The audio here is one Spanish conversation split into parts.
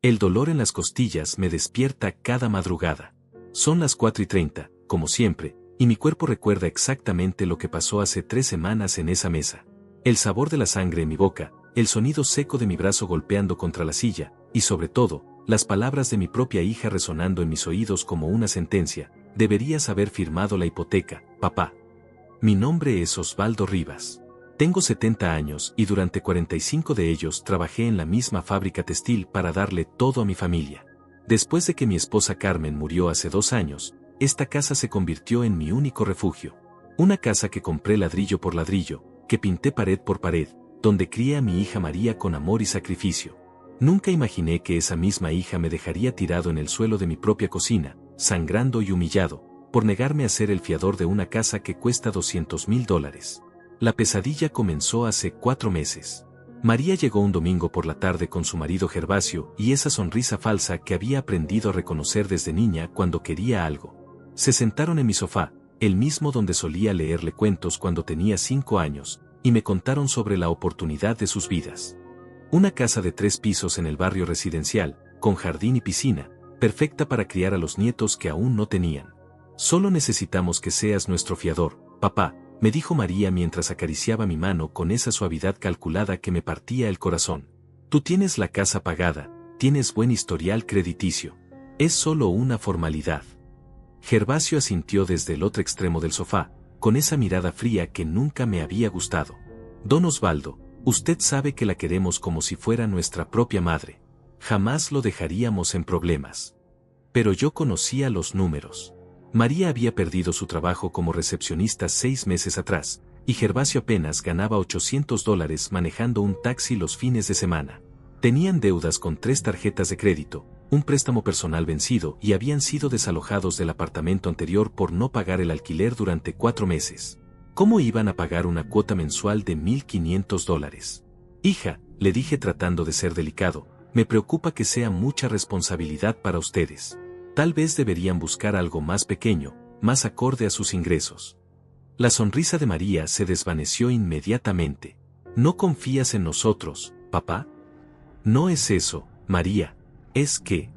El dolor en las costillas me despierta cada madrugada. Son las 4:30, como siempre, y mi cuerpo recuerda exactamente lo que pasó hace 3 semanas en esa mesa. El sabor de la sangre en mi boca, el sonido seco de mi brazo golpeando contra la silla, y sobre todo, las palabras de mi propia hija resonando en mis oídos como una sentencia: deberías haber firmado la hipoteca, papá. Mi nombre es Osvaldo Rivas. Tengo 70 años y durante 45 de ellos trabajé en la misma fábrica textil para darle todo a mi familia. Después de que mi esposa Carmen murió hace 2 años, esta casa se convirtió en mi único refugio. Una casa que compré ladrillo por ladrillo, que pinté pared por pared, donde crié a mi hija María con amor y sacrificio. Nunca imaginé que esa misma hija me dejaría tirado en el suelo de mi propia cocina, sangrando y humillado, por negarme a ser el fiador de una casa que cuesta $200,000. La pesadilla comenzó hace 4 meses. María llegó un domingo por la tarde con su marido Gervasio y esa sonrisa falsa que había aprendido a reconocer desde niña cuando quería algo. Se sentaron en mi sofá, el mismo donde solía leerle cuentos cuando tenía 5 años, y me contaron sobre la oportunidad de sus vidas. Una casa de 3 pisos en el barrio residencial, con jardín y piscina, perfecta para criar a los nietos que aún no tenían. Solo necesitamos que seas nuestro fiador, papá, me dijo María mientras acariciaba mi mano con esa suavidad calculada que me partía el corazón. Tú tienes la casa pagada, tienes buen historial crediticio. Es solo una formalidad. Gervasio asintió desde el otro extremo del sofá, con esa mirada fría que nunca me había gustado. Don Osvaldo, usted sabe que la queremos como si fuera nuestra propia madre. Jamás lo dejaríamos en problemas. Pero yo conocía los números. María había perdido su trabajo como recepcionista 6 meses atrás, y Gervasio apenas ganaba $800 manejando un taxi los fines de semana. Tenían deudas con 3 tarjetas de crédito, un préstamo personal vencido y habían sido desalojados del apartamento anterior por no pagar el alquiler durante 4 meses. ¿Cómo iban a pagar una cuota mensual de $1,500? Hija, le dije tratando de ser delicado, me preocupa que sea mucha responsabilidad para ustedes. Tal vez deberían buscar algo más pequeño, más acorde a sus ingresos. La sonrisa de María se desvaneció inmediatamente. ¿No confías en nosotros, papá? No es eso, María, es que...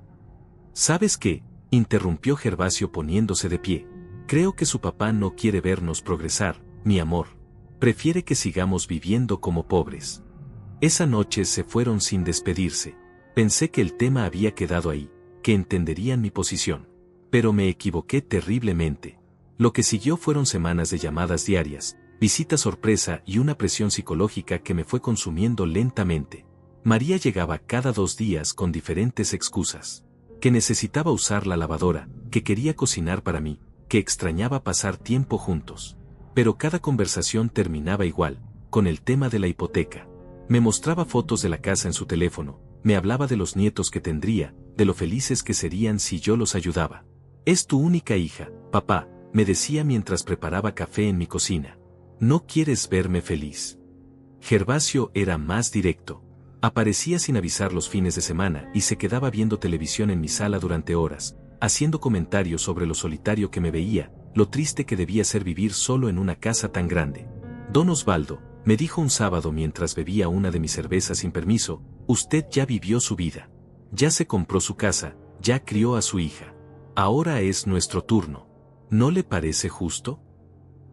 ¿Sabes qué?, interrumpió Gervasio poniéndose de pie. Creo que su papá no quiere vernos progresar, mi amor. Prefiere que sigamos viviendo como pobres. Esa noche se fueron sin despedirse. Pensé que el tema había quedado ahí, que entenderían mi posición. Pero me equivoqué terriblemente. Lo que siguió fueron semanas de llamadas diarias, visitas sorpresa y una presión psicológica que me fue consumiendo lentamente. María llegaba cada 2 días con diferentes excusas. Que necesitaba usar la lavadora, que quería cocinar para mí, que extrañaba pasar tiempo juntos. Pero cada conversación terminaba igual, con el tema de la hipoteca. Me mostraba fotos de la casa en su teléfono, me hablaba de los nietos que tendría, de lo felices que serían si yo los ayudaba. Es tu única hija, papá, me decía mientras preparaba café en mi cocina. ¿No quieres verme feliz? Gervasio era más directo. Aparecía sin avisar los fines de semana y se quedaba viendo televisión en mi sala durante horas, haciendo comentarios sobre lo solitario que me veía, lo triste que debía ser vivir solo en una casa tan grande. Don Osvaldo, me dijo un sábado mientras bebía una de mis cervezas sin permiso, usted ya vivió su vida. Ya se compró su casa, ya crió a su hija. Ahora es nuestro turno. ¿No le parece justo?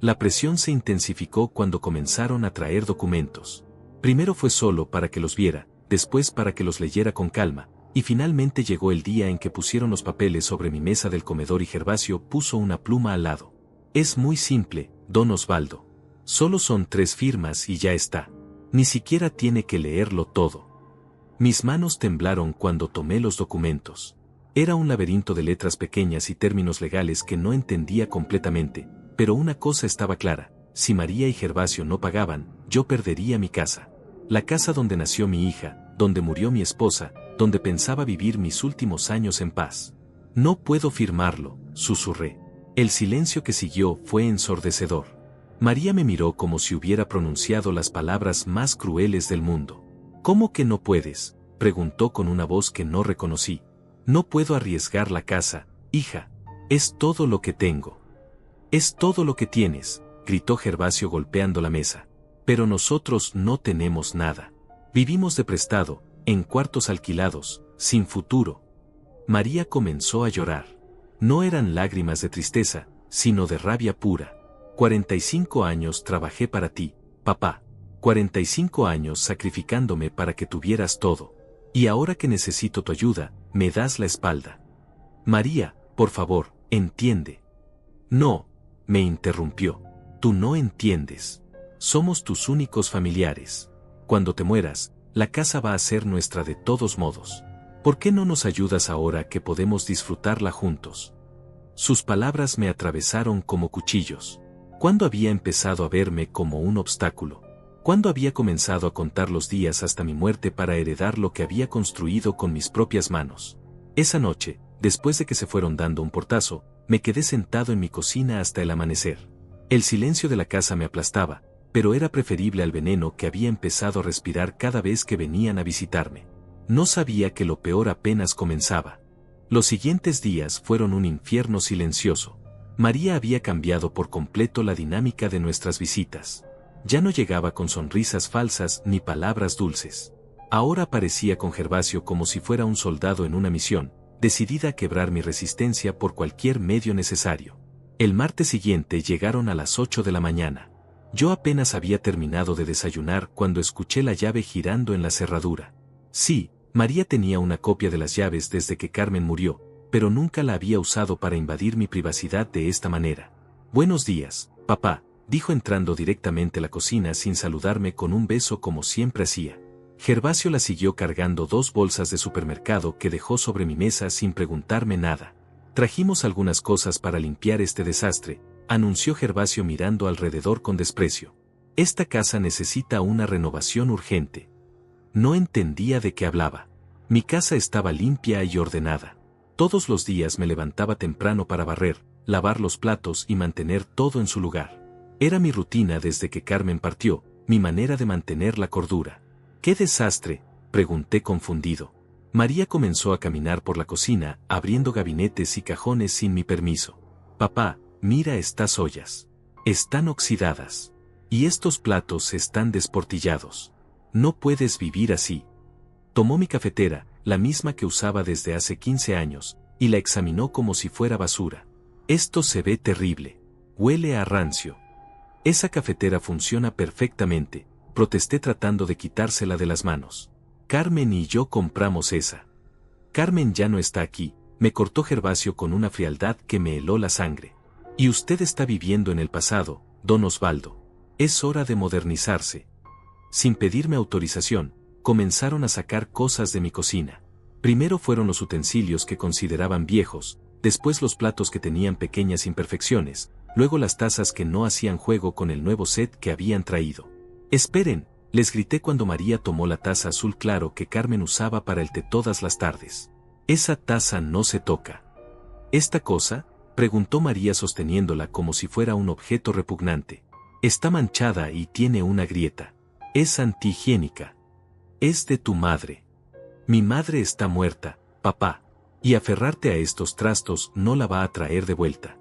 La presión se intensificó cuando comenzaron a traer documentos. Primero fue solo para que los viera, después para que los leyera con calma, y finalmente llegó el día en que pusieron los papeles sobre mi mesa del comedor y Gervasio puso una pluma al lado. Es muy simple, don Osvaldo. Solo son 3 firmas y ya está. Ni siquiera tiene que leerlo todo. Mis manos temblaron cuando tomé los documentos. Era un laberinto de letras pequeñas y términos legales que no entendía completamente, pero una cosa estaba clara: si María y Gervasio no pagaban, yo perdería mi casa. La casa donde nació mi hija, donde murió mi esposa, donde pensaba vivir mis últimos años en paz. No puedo firmarlo, susurré. El silencio que siguió fue ensordecedor. María me miró como si hubiera pronunciado las palabras más crueles del mundo. ¿Cómo que no puedes?, preguntó con una voz que no reconocí. No puedo arriesgar la casa, hija. Es todo lo que tengo. Es todo lo que tienes, gritó Gervasio golpeando la mesa. Pero nosotros no tenemos nada. Vivimos de prestado, en cuartos alquilados, sin futuro. María comenzó a llorar. No eran lágrimas de tristeza, sino de rabia pura. 45 años trabajé para ti, papá. 45 años sacrificándome para que tuvieras todo. Y ahora que necesito tu ayuda, me das la espalda. María, por favor, entiende. No, me interrumpió. Tú no entiendes. Somos tus únicos familiares. Cuando te mueras, la casa va a ser nuestra de todos modos. ¿Por qué no nos ayudas ahora que podemos disfrutarla juntos? Sus palabras me atravesaron como cuchillos. ¿Cuándo había empezado a verme como un obstáculo? ¿Cuándo había comenzado a contar los días hasta mi muerte para heredar lo que había construido con mis propias manos? Esa noche, después de que se fueron dando un portazo, me quedé sentado en mi cocina hasta el amanecer. El silencio de la casa me aplastaba, pero era preferible al veneno que había empezado a respirar cada vez que venían a visitarme. No sabía que lo peor apenas comenzaba. Los siguientes días fueron un infierno silencioso. María había cambiado por completo la dinámica de nuestras visitas. Ya no llegaba con sonrisas falsas ni palabras dulces. Ahora aparecía con Gervasio como si fuera un soldado en una misión, decidida a quebrar mi resistencia por cualquier medio necesario. El martes siguiente llegaron a las 8 de la mañana. Yo apenas había terminado de desayunar cuando escuché la llave girando en la cerradura. Sí, María tenía una copia de las llaves desde que Carmen murió, pero nunca la había usado para invadir mi privacidad de esta manera. Buenos días, papá, dijo entrando directamente a la cocina sin saludarme con un beso como siempre hacía. Gervasio la siguió cargando 2 bolsas de supermercado que dejó sobre mi mesa sin preguntarme nada. Trajimos algunas cosas para limpiar este desastre, anunció Gervasio mirando alrededor con desprecio. Esta casa necesita una renovación urgente. No entendía de qué hablaba. Mi casa estaba limpia y ordenada. Todos los días me levantaba temprano para barrer, lavar los platos y mantener todo en su lugar. Era mi rutina desde que Carmen partió, mi manera de mantener la cordura. ¿Qué desastre?, pregunté confundido. María comenzó a caminar por la cocina, abriendo gabinetes y cajones sin mi permiso. Papá, mira estas ollas. Están oxidadas. Y estos platos están desportillados. No puedes vivir así. Tomó mi cafetera, la misma que usaba desde hace 15 años, y la examinó como si fuera basura. Esto se ve terrible. Huele a rancio. Esa cafetera funciona perfectamente, protesté tratando de quitársela de las manos. Carmen y yo compramos esa. Carmen ya no está aquí, me cortó Gervasio con una frialdad que me heló la sangre. Y usted está viviendo en el pasado, don Osvaldo. Es hora de modernizarse. Sin pedirme autorización, comenzaron a sacar cosas de mi cocina. Primero fueron los utensilios que consideraban viejos, después los platos que tenían pequeñas imperfecciones, luego las tazas que no hacían juego con el nuevo set que habían traído. Esperen, les grité cuando María tomó la taza azul claro que Carmen usaba para el té todas las tardes. Esa taza no se toca. ¿Esta cosa?, preguntó María sosteniéndola como si fuera un objeto repugnante. Está manchada y tiene una grieta. Es antihigiénica. Es de tu madre. Mi madre está muerta, papá, y aferrarte a estos trastos no la va a traer de vuelta.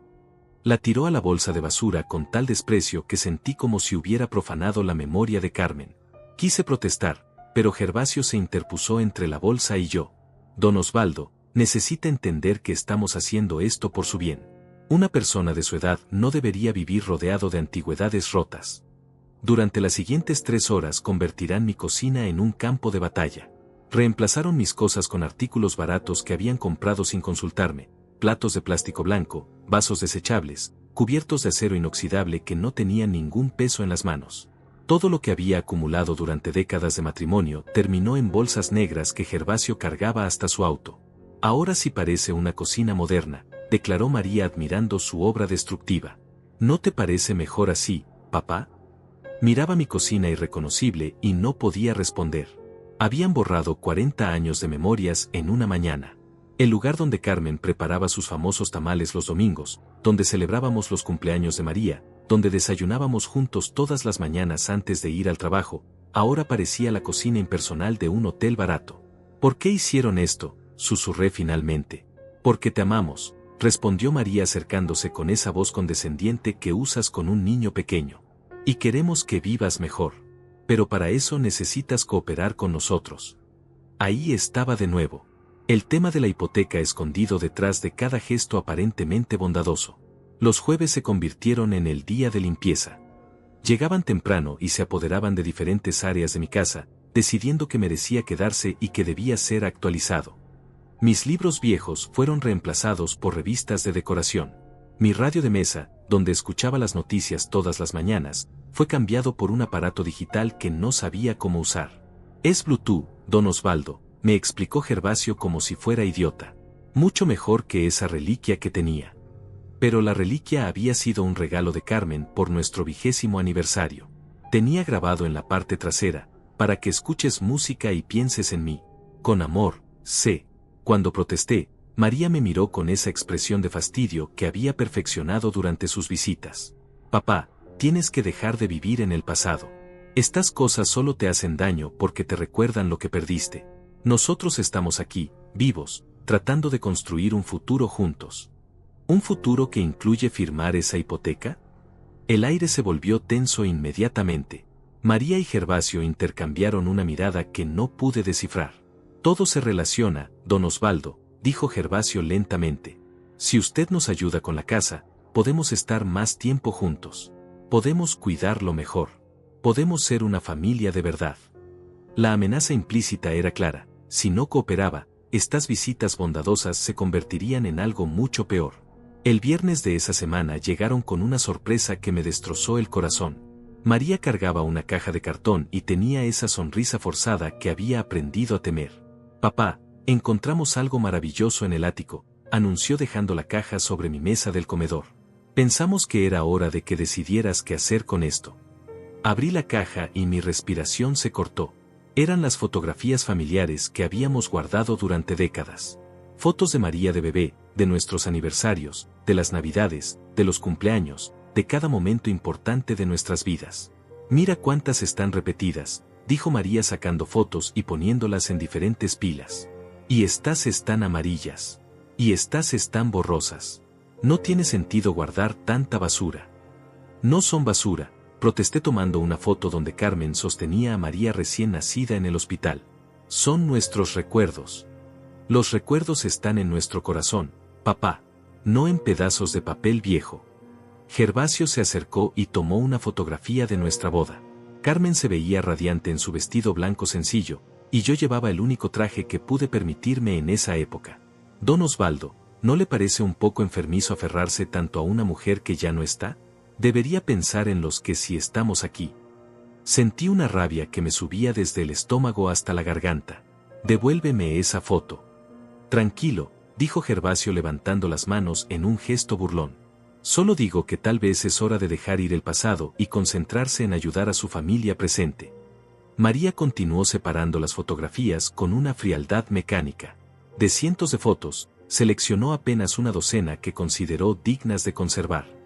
La tiró a la bolsa de basura con tal desprecio que sentí como si hubiera profanado la memoria de Carmen. Quise protestar, pero Gervasio se interpuso entre la bolsa y yo. Don Osvaldo, necesita entender que estamos haciendo esto por su bien. Una persona de su edad no debería vivir rodeado de antigüedades rotas. Durante las siguientes 3 horas convertirán mi cocina en un campo de batalla. Reemplazaron mis cosas con artículos baratos que habían comprado sin consultarme, platos de plástico blanco, vasos desechables, cubiertos de acero inoxidable que no tenían ningún peso en las manos. Todo lo que había acumulado durante décadas de matrimonio terminó en bolsas negras que Gervasio cargaba hasta su auto. Ahora sí parece una cocina moderna, declaró María admirando su obra destructiva. ¿No te parece mejor así, papá? Miraba mi cocina irreconocible y no podía responder. Habían borrado 40 años de memorias en una mañana. El lugar donde Carmen preparaba sus famosos tamales los domingos, donde celebrábamos los cumpleaños de María, donde desayunábamos juntos todas las mañanas antes de ir al trabajo, ahora parecía la cocina impersonal de un hotel barato. ¿Por qué hicieron esto?, susurré finalmente. Porque te amamos, respondió María acercándose con esa voz condescendiente que usas con un niño pequeño. Y queremos que vivas mejor. Pero para eso necesitas cooperar con nosotros. Ahí estaba de nuevo. El tema de la hipoteca escondido detrás de cada gesto aparentemente bondadoso. Los jueves se convirtieron en el día de limpieza. Llegaban temprano y se apoderaban de diferentes áreas de mi casa, decidiendo que merecía quedarse y que debía ser actualizado. Mis libros viejos fueron reemplazados por revistas de decoración. Mi radio de mesa, donde escuchaba las noticias todas las mañanas, fue cambiado por un aparato digital que no sabía cómo usar. Es Bluetooth, don Osvaldo, me explicó Gervasio como si fuera idiota. Mucho mejor que esa reliquia que tenía. Pero la reliquia había sido un regalo de Carmen por nuestro 20º aniversario. Tenía grabado en la parte trasera, para que escuches música y pienses en mí. Con amor, sé. Cuando protesté, María me miró con esa expresión de fastidio que había perfeccionado durante sus visitas. Papá, tienes que dejar de vivir en el pasado. Estas cosas solo te hacen daño porque te recuerdan lo que perdiste. Nosotros estamos aquí, vivos, tratando de construir un futuro juntos. ¿Un futuro que incluye firmar esa hipoteca? El aire se volvió tenso inmediatamente. María y Gervasio intercambiaron una mirada que no pude descifrar. Todo se relaciona, don Osvaldo, dijo Gervasio lentamente. Si usted nos ayuda con la casa, podemos estar más tiempo juntos. Podemos cuidarlo mejor. Podemos ser una familia de verdad. La amenaza implícita era clara. Si no cooperaba, estas visitas bondadosas se convertirían en algo mucho peor. El viernes de esa semana llegaron con una sorpresa que me destrozó el corazón. María cargaba una caja de cartón y tenía esa sonrisa forzada que había aprendido a temer. Papá, encontramos algo maravilloso en el ático, anunció dejando la caja sobre mi mesa del comedor. Pensamos que era hora de que decidieras qué hacer con esto. Abrí la caja y mi respiración se cortó. Eran las fotografías familiares que habíamos guardado durante décadas. Fotos de María de bebé, de nuestros aniversarios, de las navidades, de los cumpleaños, de cada momento importante de nuestras vidas. Mira cuántas están repetidas, dijo María sacando fotos y poniéndolas en diferentes pilas. Y estas están amarillas. Y estas están borrosas. No tiene sentido guardar tanta basura. No son basura, protesté tomando una foto donde Carmen sostenía a María recién nacida en el hospital. Son nuestros recuerdos. Los recuerdos están en nuestro corazón, papá, no en pedazos de papel viejo. Gervasio se acercó y tomó una fotografía de nuestra boda. Carmen se veía radiante en su vestido blanco sencillo, y yo llevaba el único traje que pude permitirme en esa época. Don Osvaldo, ¿no le parece un poco enfermizo aferrarse tanto a una mujer que ya no está? Debería pensar en los que sí estamos aquí. Sentí una rabia que me subía desde el estómago hasta la garganta. Devuélveme esa foto. Tranquilo, dijo Gervasio levantando las manos en un gesto burlón. Solo digo que tal vez es hora de dejar ir el pasado y concentrarse en ayudar a su familia presente. María continuó separando las fotografías con una frialdad mecánica. De cientos de fotos, seleccionó apenas una docena que consideró dignas de conservar.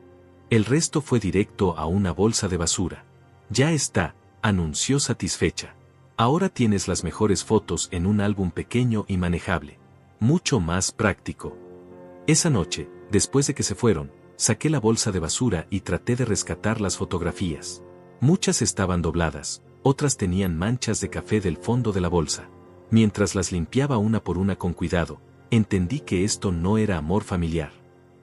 El resto fue directo a una bolsa de basura. Ya está, anunció satisfecha. Ahora tienes las mejores fotos en un álbum pequeño y manejable. Mucho más práctico. Esa noche, después de que se fueron, saqué la bolsa de basura y traté de rescatar las fotografías. Muchas estaban dobladas, otras tenían manchas de café del fondo de la bolsa. Mientras las limpiaba una por una con cuidado, entendí que esto no era amor familiar.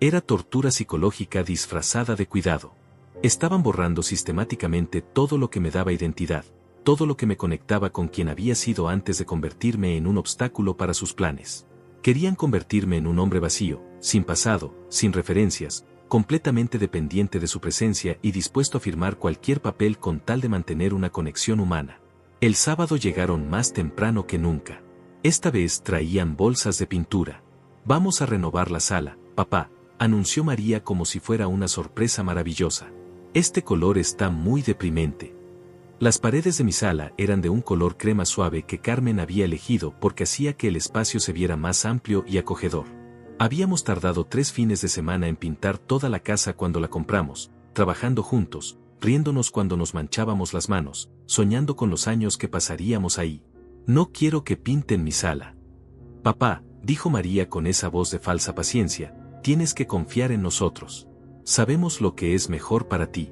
Era tortura psicológica disfrazada de cuidado. Estaban borrando sistemáticamente todo lo que me daba identidad, todo lo que me conectaba con quien había sido antes de convertirme en un obstáculo para sus planes. Querían convertirme en un hombre vacío, sin pasado, sin referencias, completamente dependiente de su presencia y dispuesto a firmar cualquier papel con tal de mantener una conexión humana. El sábado llegaron más temprano que nunca. Esta vez traían bolsas de pintura. Vamos a renovar la sala, papá, anunció María como si fuera una sorpresa maravillosa. Este color está muy deprimente. Las paredes de mi sala eran de un color crema suave que Carmen había elegido porque hacía que el espacio se viera más amplio y acogedor. Habíamos tardado 3 fines de semana en pintar toda la casa cuando la compramos, trabajando juntos, riéndonos cuando nos manchábamos las manos, soñando con los años que pasaríamos ahí. No quiero que pinten mi sala. Papá, dijo María con esa voz de falsa paciencia, tienes que confiar en nosotros. Sabemos lo que es mejor para ti.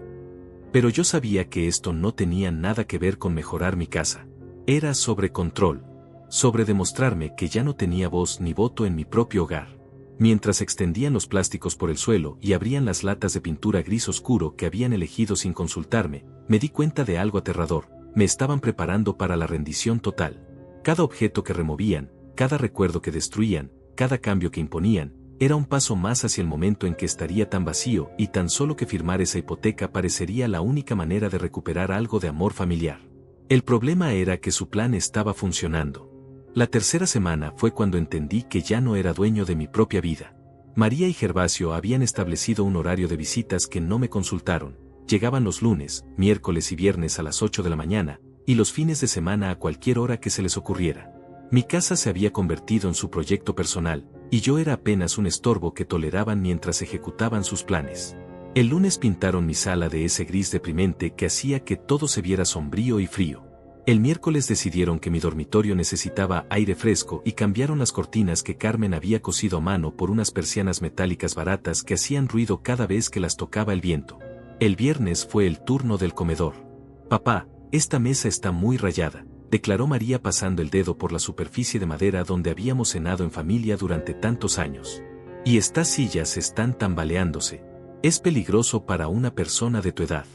Pero yo sabía que esto no tenía nada que ver con mejorar mi casa. Era sobre control. sobre demostrarme que ya no tenía voz ni voto en mi propio hogar. Mientras extendían los plásticos por el suelo y abrían las latas de pintura gris oscuro que habían elegido sin consultarme, me di cuenta de algo aterrador: me estaban preparando para la rendición total. Cada objeto que removían, cada recuerdo que destruían, cada cambio que imponían, era un paso más hacia el momento en que estaría tan vacío y tan solo que firmar esa hipoteca parecería la única manera de recuperar algo de amor familiar. El problema era que su plan estaba funcionando. La tercera semana fue cuando entendí que ya no era dueño de mi propia vida. María y Gervasio habían establecido un horario de visitas que no me consultaron. Llegaban los lunes, miércoles y viernes a las 8 de la mañana, y los fines de semana a cualquier hora que se les ocurriera. Mi casa se había convertido en su proyecto personal, y yo era apenas un estorbo que toleraban mientras ejecutaban sus planes. El lunes pintaron mi sala de ese gris deprimente que hacía que todo se viera sombrío y frío. El miércoles decidieron que mi dormitorio necesitaba aire fresco y cambiaron las cortinas que Carmen había cosido a mano por unas persianas metálicas baratas que hacían ruido cada vez que las tocaba el viento. El viernes fue el turno del comedor. «Papá, esta mesa está muy rayada», declaró María pasando el dedo por la superficie de madera donde habíamos cenado en familia durante tantos años. «Y estas sillas están tambaleándose. Es peligroso para una persona de tu edad».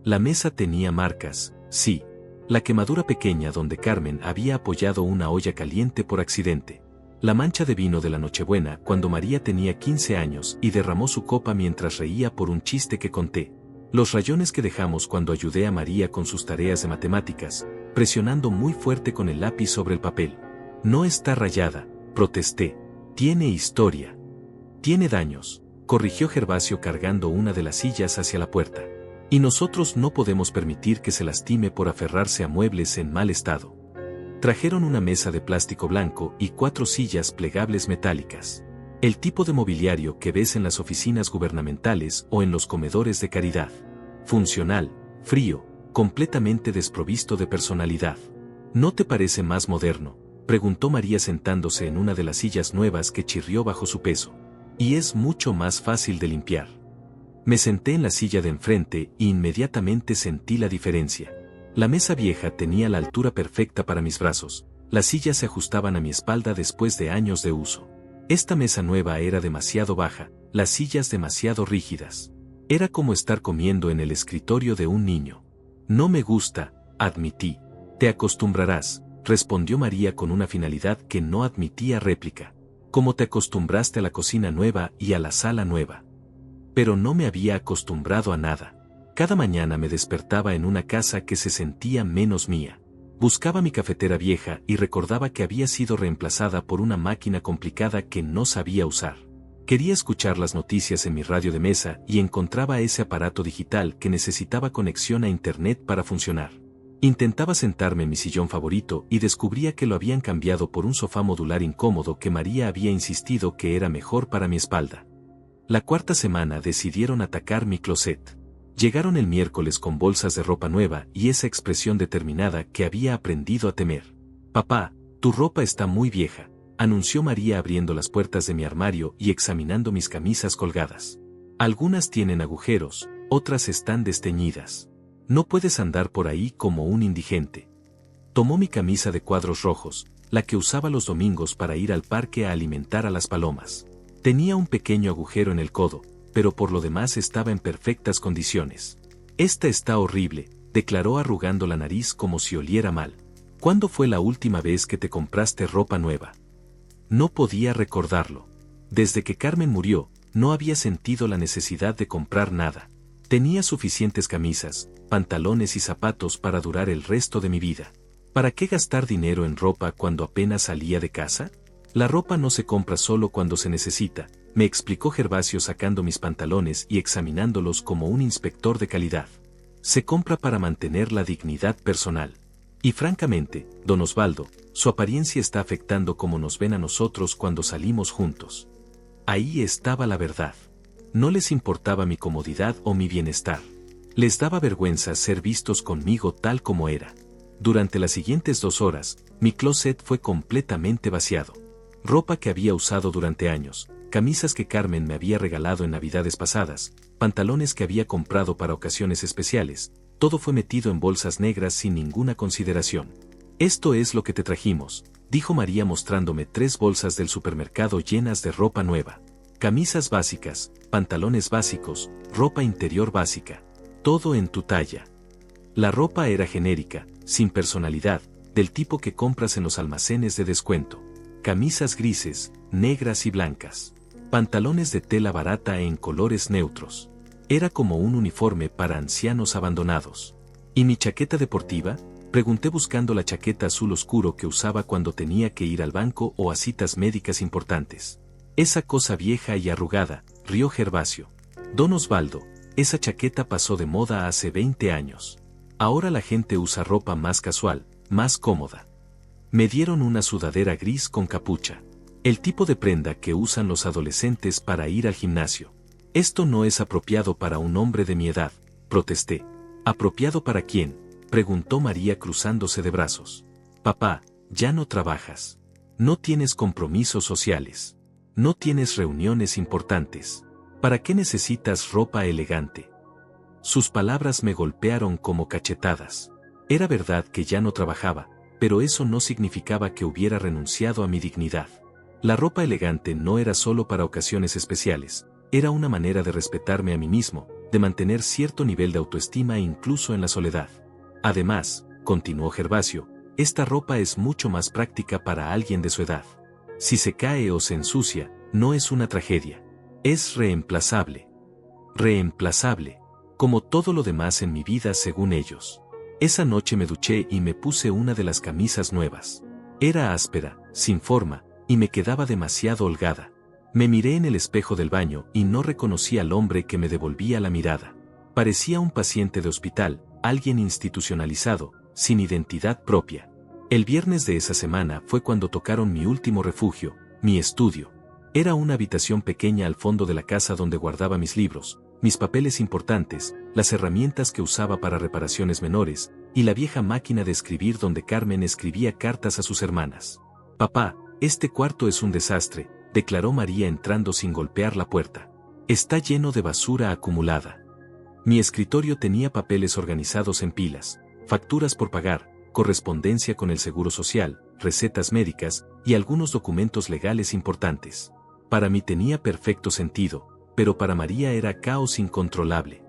La mesa tenía marcas, sí. La quemadura pequeña donde Carmen había apoyado una olla caliente por accidente. La mancha de vino de la Nochebuena cuando María tenía 15 años y derramó su copa mientras reía por un chiste que conté. Los rayones que dejamos cuando ayudé a María con sus tareas de matemáticas, presionando muy fuerte con el lápiz sobre el papel. «No está rayada», protesté. «Tiene historia». «Tiene daños», corrigió Gervasio cargando una de las sillas hacia la puerta. «Y nosotros no podemos permitir que se lastime por aferrarse a muebles en mal estado». Trajeron una mesa de plástico blanco y 4 sillas plegables metálicas. El tipo de mobiliario que ves en las oficinas gubernamentales o en los comedores de caridad. Funcional, frío, completamente desprovisto de personalidad. «¿No te parece más moderno?», preguntó María sentándose en una de las sillas nuevas que chirrió bajo su peso. «Y es mucho más fácil de limpiar». Me senté en la silla de enfrente e inmediatamente sentí la diferencia. La mesa vieja tenía la altura perfecta para mis brazos, las sillas se ajustaban a mi espalda después de años de uso. Esta mesa nueva era demasiado baja, las sillas demasiado rígidas. Era como estar comiendo en el escritorio de un niño. «No me gusta», admití. «Te acostumbrarás», respondió María con una finalidad que no admitía réplica. «Como te acostumbraste a la cocina nueva y a la sala nueva». Pero no me había acostumbrado a nada. Cada mañana me despertaba en una casa que se sentía menos mía. Buscaba mi cafetera vieja y recordaba que había sido reemplazada por una máquina complicada que no sabía usar. Quería escuchar las noticias en mi radio de mesa y encontraba ese aparato digital que necesitaba conexión a internet para funcionar. Intentaba sentarme en mi sillón favorito y descubría que lo habían cambiado por un sofá modular incómodo que María había insistido que era mejor para mi espalda. La cuarta semana decidieron atacar mi closet. Llegaron el miércoles con bolsas de ropa nueva y esa expresión determinada que había aprendido a temer. «Papá, tu ropa está muy vieja», anunció María abriendo las puertas de mi armario y examinando mis camisas colgadas. «Algunas tienen agujeros, otras están desteñidas. No puedes andar por ahí como un indigente». Tomó mi camisa de cuadros rojos, la que usaba los domingos para ir al parque a alimentar a las palomas. Tenía un pequeño agujero en el codo, pero por lo demás estaba en perfectas condiciones. «Esta está horrible», declaró arrugando la nariz como si oliera mal. «¿Cuándo fue la última vez que te compraste ropa nueva?» No podía recordarlo. Desde que Carmen murió, no había sentido la necesidad de comprar nada. Tenía suficientes camisas, pantalones y zapatos para durar el resto de mi vida. ¿Para qué gastar dinero en ropa cuando apenas salía de casa? «La ropa no se compra solo cuando se necesita», me explicó Gervasio sacando mis pantalones y examinándolos como un inspector de calidad. «Se compra para mantener la dignidad personal. Y francamente, don Osvaldo, su apariencia está afectando cómo nos ven a nosotros cuando salimos juntos». Ahí estaba la verdad. No les importaba mi comodidad o mi bienestar. Les daba vergüenza ser vistos conmigo tal como era. Durante las siguientes 2 horas, mi closet fue completamente vaciado. Ropa que había usado durante años, camisas que Carmen me había regalado en navidades pasadas, pantalones que había comprado para ocasiones especiales, todo fue metido en bolsas negras sin ninguna consideración. «Esto es lo que te trajimos», dijo María mostrándome 3 bolsas del supermercado llenas de ropa nueva. Camisas básicas, pantalones básicos, ropa interior básica. Todo en tu talla. La ropa era genérica, sin personalidad, del tipo que compras en los almacenes de descuento. Camisas grises, negras y blancas. Pantalones de tela barata en colores neutros. Era como un uniforme para ancianos abandonados. ¿Y mi chaqueta deportiva? Pregunté buscando la chaqueta azul oscuro que usaba cuando tenía que ir al banco o a citas médicas importantes. Esa cosa vieja y arrugada, rió Gervasio. Don Osvaldo, esa chaqueta pasó de moda hace 20 años. Ahora la gente usa ropa más casual, más cómoda. Me dieron una sudadera gris con capucha. El tipo de prenda que usan los adolescentes para ir al gimnasio. Esto no es apropiado para un hombre de mi edad, protesté. ¿Apropiado para quién?, preguntó María cruzándose de brazos. Papá, ya no trabajas. No tienes compromisos sociales. No tienes reuniones importantes. ¿Para qué necesitas ropa elegante? Sus palabras me golpearon como cachetadas. Era verdad que ya no trabajaba, pero eso no significaba que hubiera renunciado a mi dignidad. La ropa elegante no era solo para ocasiones especiales, era una manera de respetarme a mí mismo, de mantener cierto nivel de autoestima incluso en la soledad. Además, continuó Gervasio, esta ropa es mucho más práctica para alguien de su edad. Si se cae o se ensucia, no es una tragedia. Es reemplazable. Reemplazable. Como todo lo demás en mi vida según ellos. Esa noche me duché y me puse una de las camisas nuevas. Era áspera, sin forma, y me quedaba demasiado holgada. Me miré en el espejo del baño y no reconocí al hombre que me devolvía la mirada. Parecía un paciente de hospital, alguien institucionalizado, sin identidad propia. El viernes de esa semana fue cuando tocaron mi último refugio, mi estudio. Era una habitación pequeña al fondo de la casa donde guardaba mis libros, mis papeles importantes, las herramientas que usaba para reparaciones menores, y la vieja máquina de escribir donde Carmen escribía cartas a sus hermanas. Papá, este cuarto es un desastre, declaró María entrando sin golpear la puerta. Está lleno de basura acumulada. Mi escritorio tenía papeles organizados en pilas, facturas por pagar, correspondencia con el Seguro Social, recetas médicas y algunos documentos legales importantes. Para mí tenía perfecto sentido, pero para María era caos incontrolable.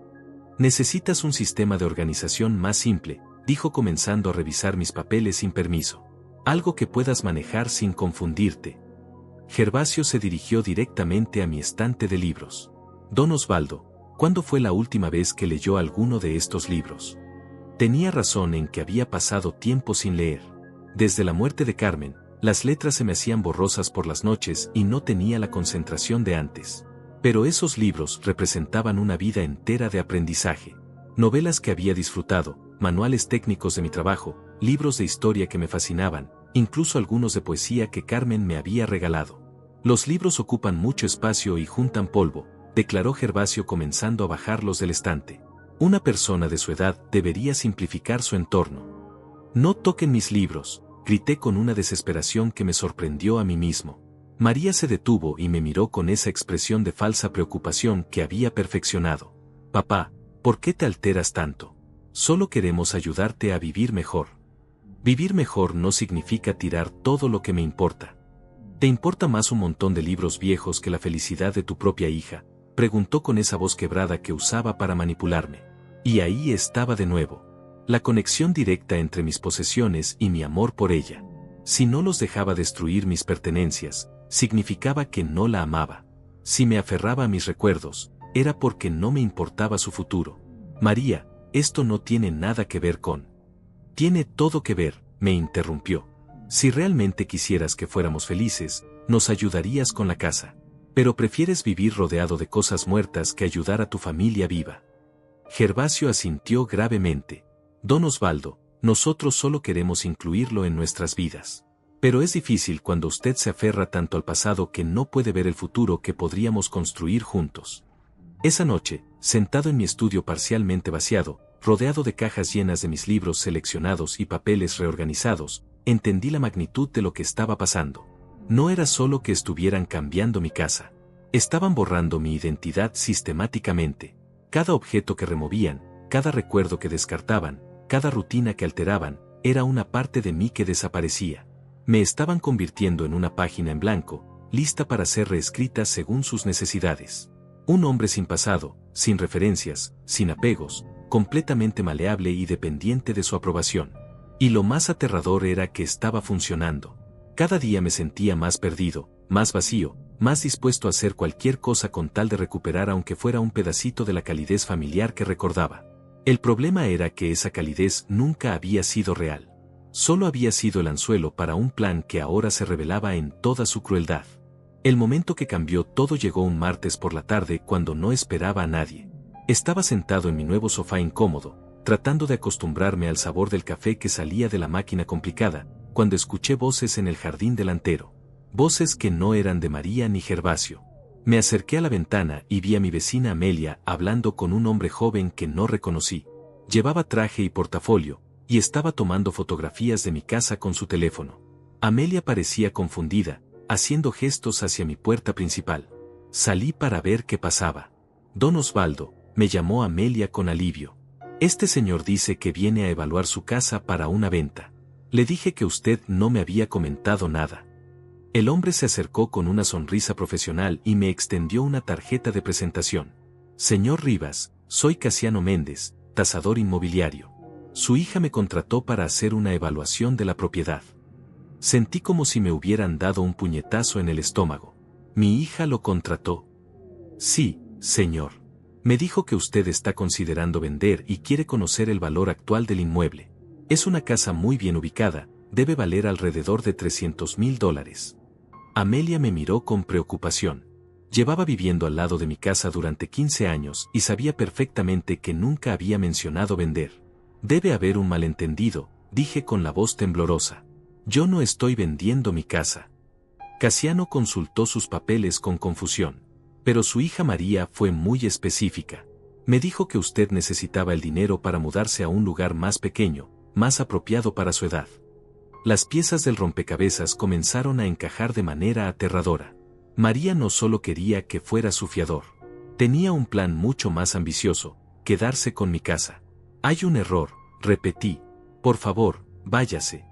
Necesitas un sistema de organización más simple, dijo comenzando a revisar mis papeles sin permiso. Algo que puedas manejar sin confundirte. Gervasio se dirigió directamente a mi estante de libros. Don Osvaldo, ¿cuándo fue la última vez que leyó alguno de estos libros? Tenía razón en que había pasado tiempo sin leer. Desde la muerte de Carmen, las letras se me hacían borrosas por las noches y no tenía la concentración de antes. Pero esos libros representaban una vida entera de aprendizaje. Novelas que había disfrutado, manuales técnicos de mi trabajo, libros de historia que me fascinaban, incluso algunos de poesía que Carmen me había regalado. Los libros ocupan mucho espacio y juntan polvo, declaró Gervasio comenzando a bajarlos del estante. Una persona de su edad debería simplificar su entorno. No toquen mis libros, grité con una desesperación que me sorprendió a mí mismo. María se detuvo y me miró con esa expresión de falsa preocupación que había perfeccionado. Papá, ¿por qué te alteras tanto? Solo queremos ayudarte a vivir mejor. Vivir mejor no significa tirar todo lo que me importa. ¿Te importa más un montón de libros viejos que la felicidad de tu propia hija?, preguntó con esa voz quebrada que usaba para manipularme. Y ahí estaba de nuevo. La conexión directa entre mis posesiones y mi amor por ella. Si no los dejaba destruir mis pertenencias, significaba que no la amaba. Si me aferraba a mis recuerdos, era porque no me importaba su futuro. María, esto no tiene nada que ver con... Tiene todo que ver, me interrumpió. Si realmente quisieras que fuéramos felices, nos ayudarías con la casa. Pero prefieres vivir rodeado de cosas muertas que ayudar a tu familia viva. Gervasio asintió gravemente. Don Osvaldo, nosotros solo queremos incluirlo en nuestras vidas. Pero es difícil cuando usted se aferra tanto al pasado que no puede ver el futuro que podríamos construir juntos. Esa noche, sentado en mi estudio parcialmente vaciado, rodeado de cajas llenas de mis libros seleccionados y papeles reorganizados, entendí la magnitud de lo que estaba pasando. No era solo que estuvieran cambiando mi casa. Estaban borrando mi identidad sistemáticamente. Cada objeto que removían, cada recuerdo que descartaban, cada rutina que alteraban, era una parte de mí que desaparecía. Me estaban convirtiendo en una página en blanco, lista para ser reescrita según sus necesidades. Un hombre sin pasado, sin referencias, sin apegos, completamente maleable y dependiente de su aprobación. Y lo más aterrador era que estaba funcionando. Cada día me sentía más perdido, más vacío, más dispuesto a hacer cualquier cosa con tal de recuperar aunque fuera un pedacito de la calidez familiar que recordaba. El problema era que esa calidez nunca había sido real. Solo había sido el anzuelo para un plan que ahora se revelaba en toda su crueldad. El momento que cambió todo llegó un martes por la tarde cuando no esperaba a nadie. Estaba sentado en mi nuevo sofá incómodo, tratando de acostumbrarme al sabor del café que salía de la máquina complicada, cuando escuché voces en el jardín delantero. Voces que no eran de María ni Gervasio. Me acerqué a la ventana y vi a mi vecina Amelia hablando con un hombre joven que no reconocí. Llevaba traje y portafolio, y estaba tomando fotografías de mi casa con su teléfono. Amelia parecía confundida, haciendo gestos hacia mi puerta principal. Salí para ver qué pasaba. Don Osvaldo, me llamó Amelia con alivio. Este señor dice que viene a evaluar su casa para una venta. Le dije que usted no me había comentado nada. El hombre se acercó con una sonrisa profesional y me extendió una tarjeta de presentación. Señor Rivas, soy Casiano Méndez, tasador inmobiliario. Su hija me contrató para hacer una evaluación de la propiedad. Sentí como si me hubieran dado un puñetazo en el estómago. ¿Mi hija lo contrató? Sí, señor. Me dijo que usted está considerando vender y quiere conocer el valor actual del inmueble. Es una casa muy bien ubicada, debe valer alrededor de $300,000. Amelia me miró con preocupación. Llevaba viviendo al lado de mi casa durante 15 años y sabía perfectamente que nunca había mencionado vender. Debe haber un malentendido, dije con la voz temblorosa. Yo no estoy vendiendo mi casa. Casiano consultó sus papeles con confusión. Pero su hija María fue muy específica. Me dijo que usted necesitaba el dinero para mudarse a un lugar más pequeño, más apropiado para su edad. Las piezas del rompecabezas comenzaron a encajar de manera aterradora. María no solo quería que fuera su fiador. Tenía un plan mucho más ambicioso, quedarse con mi casa. Hay un error, repetí. Por favor, váyase.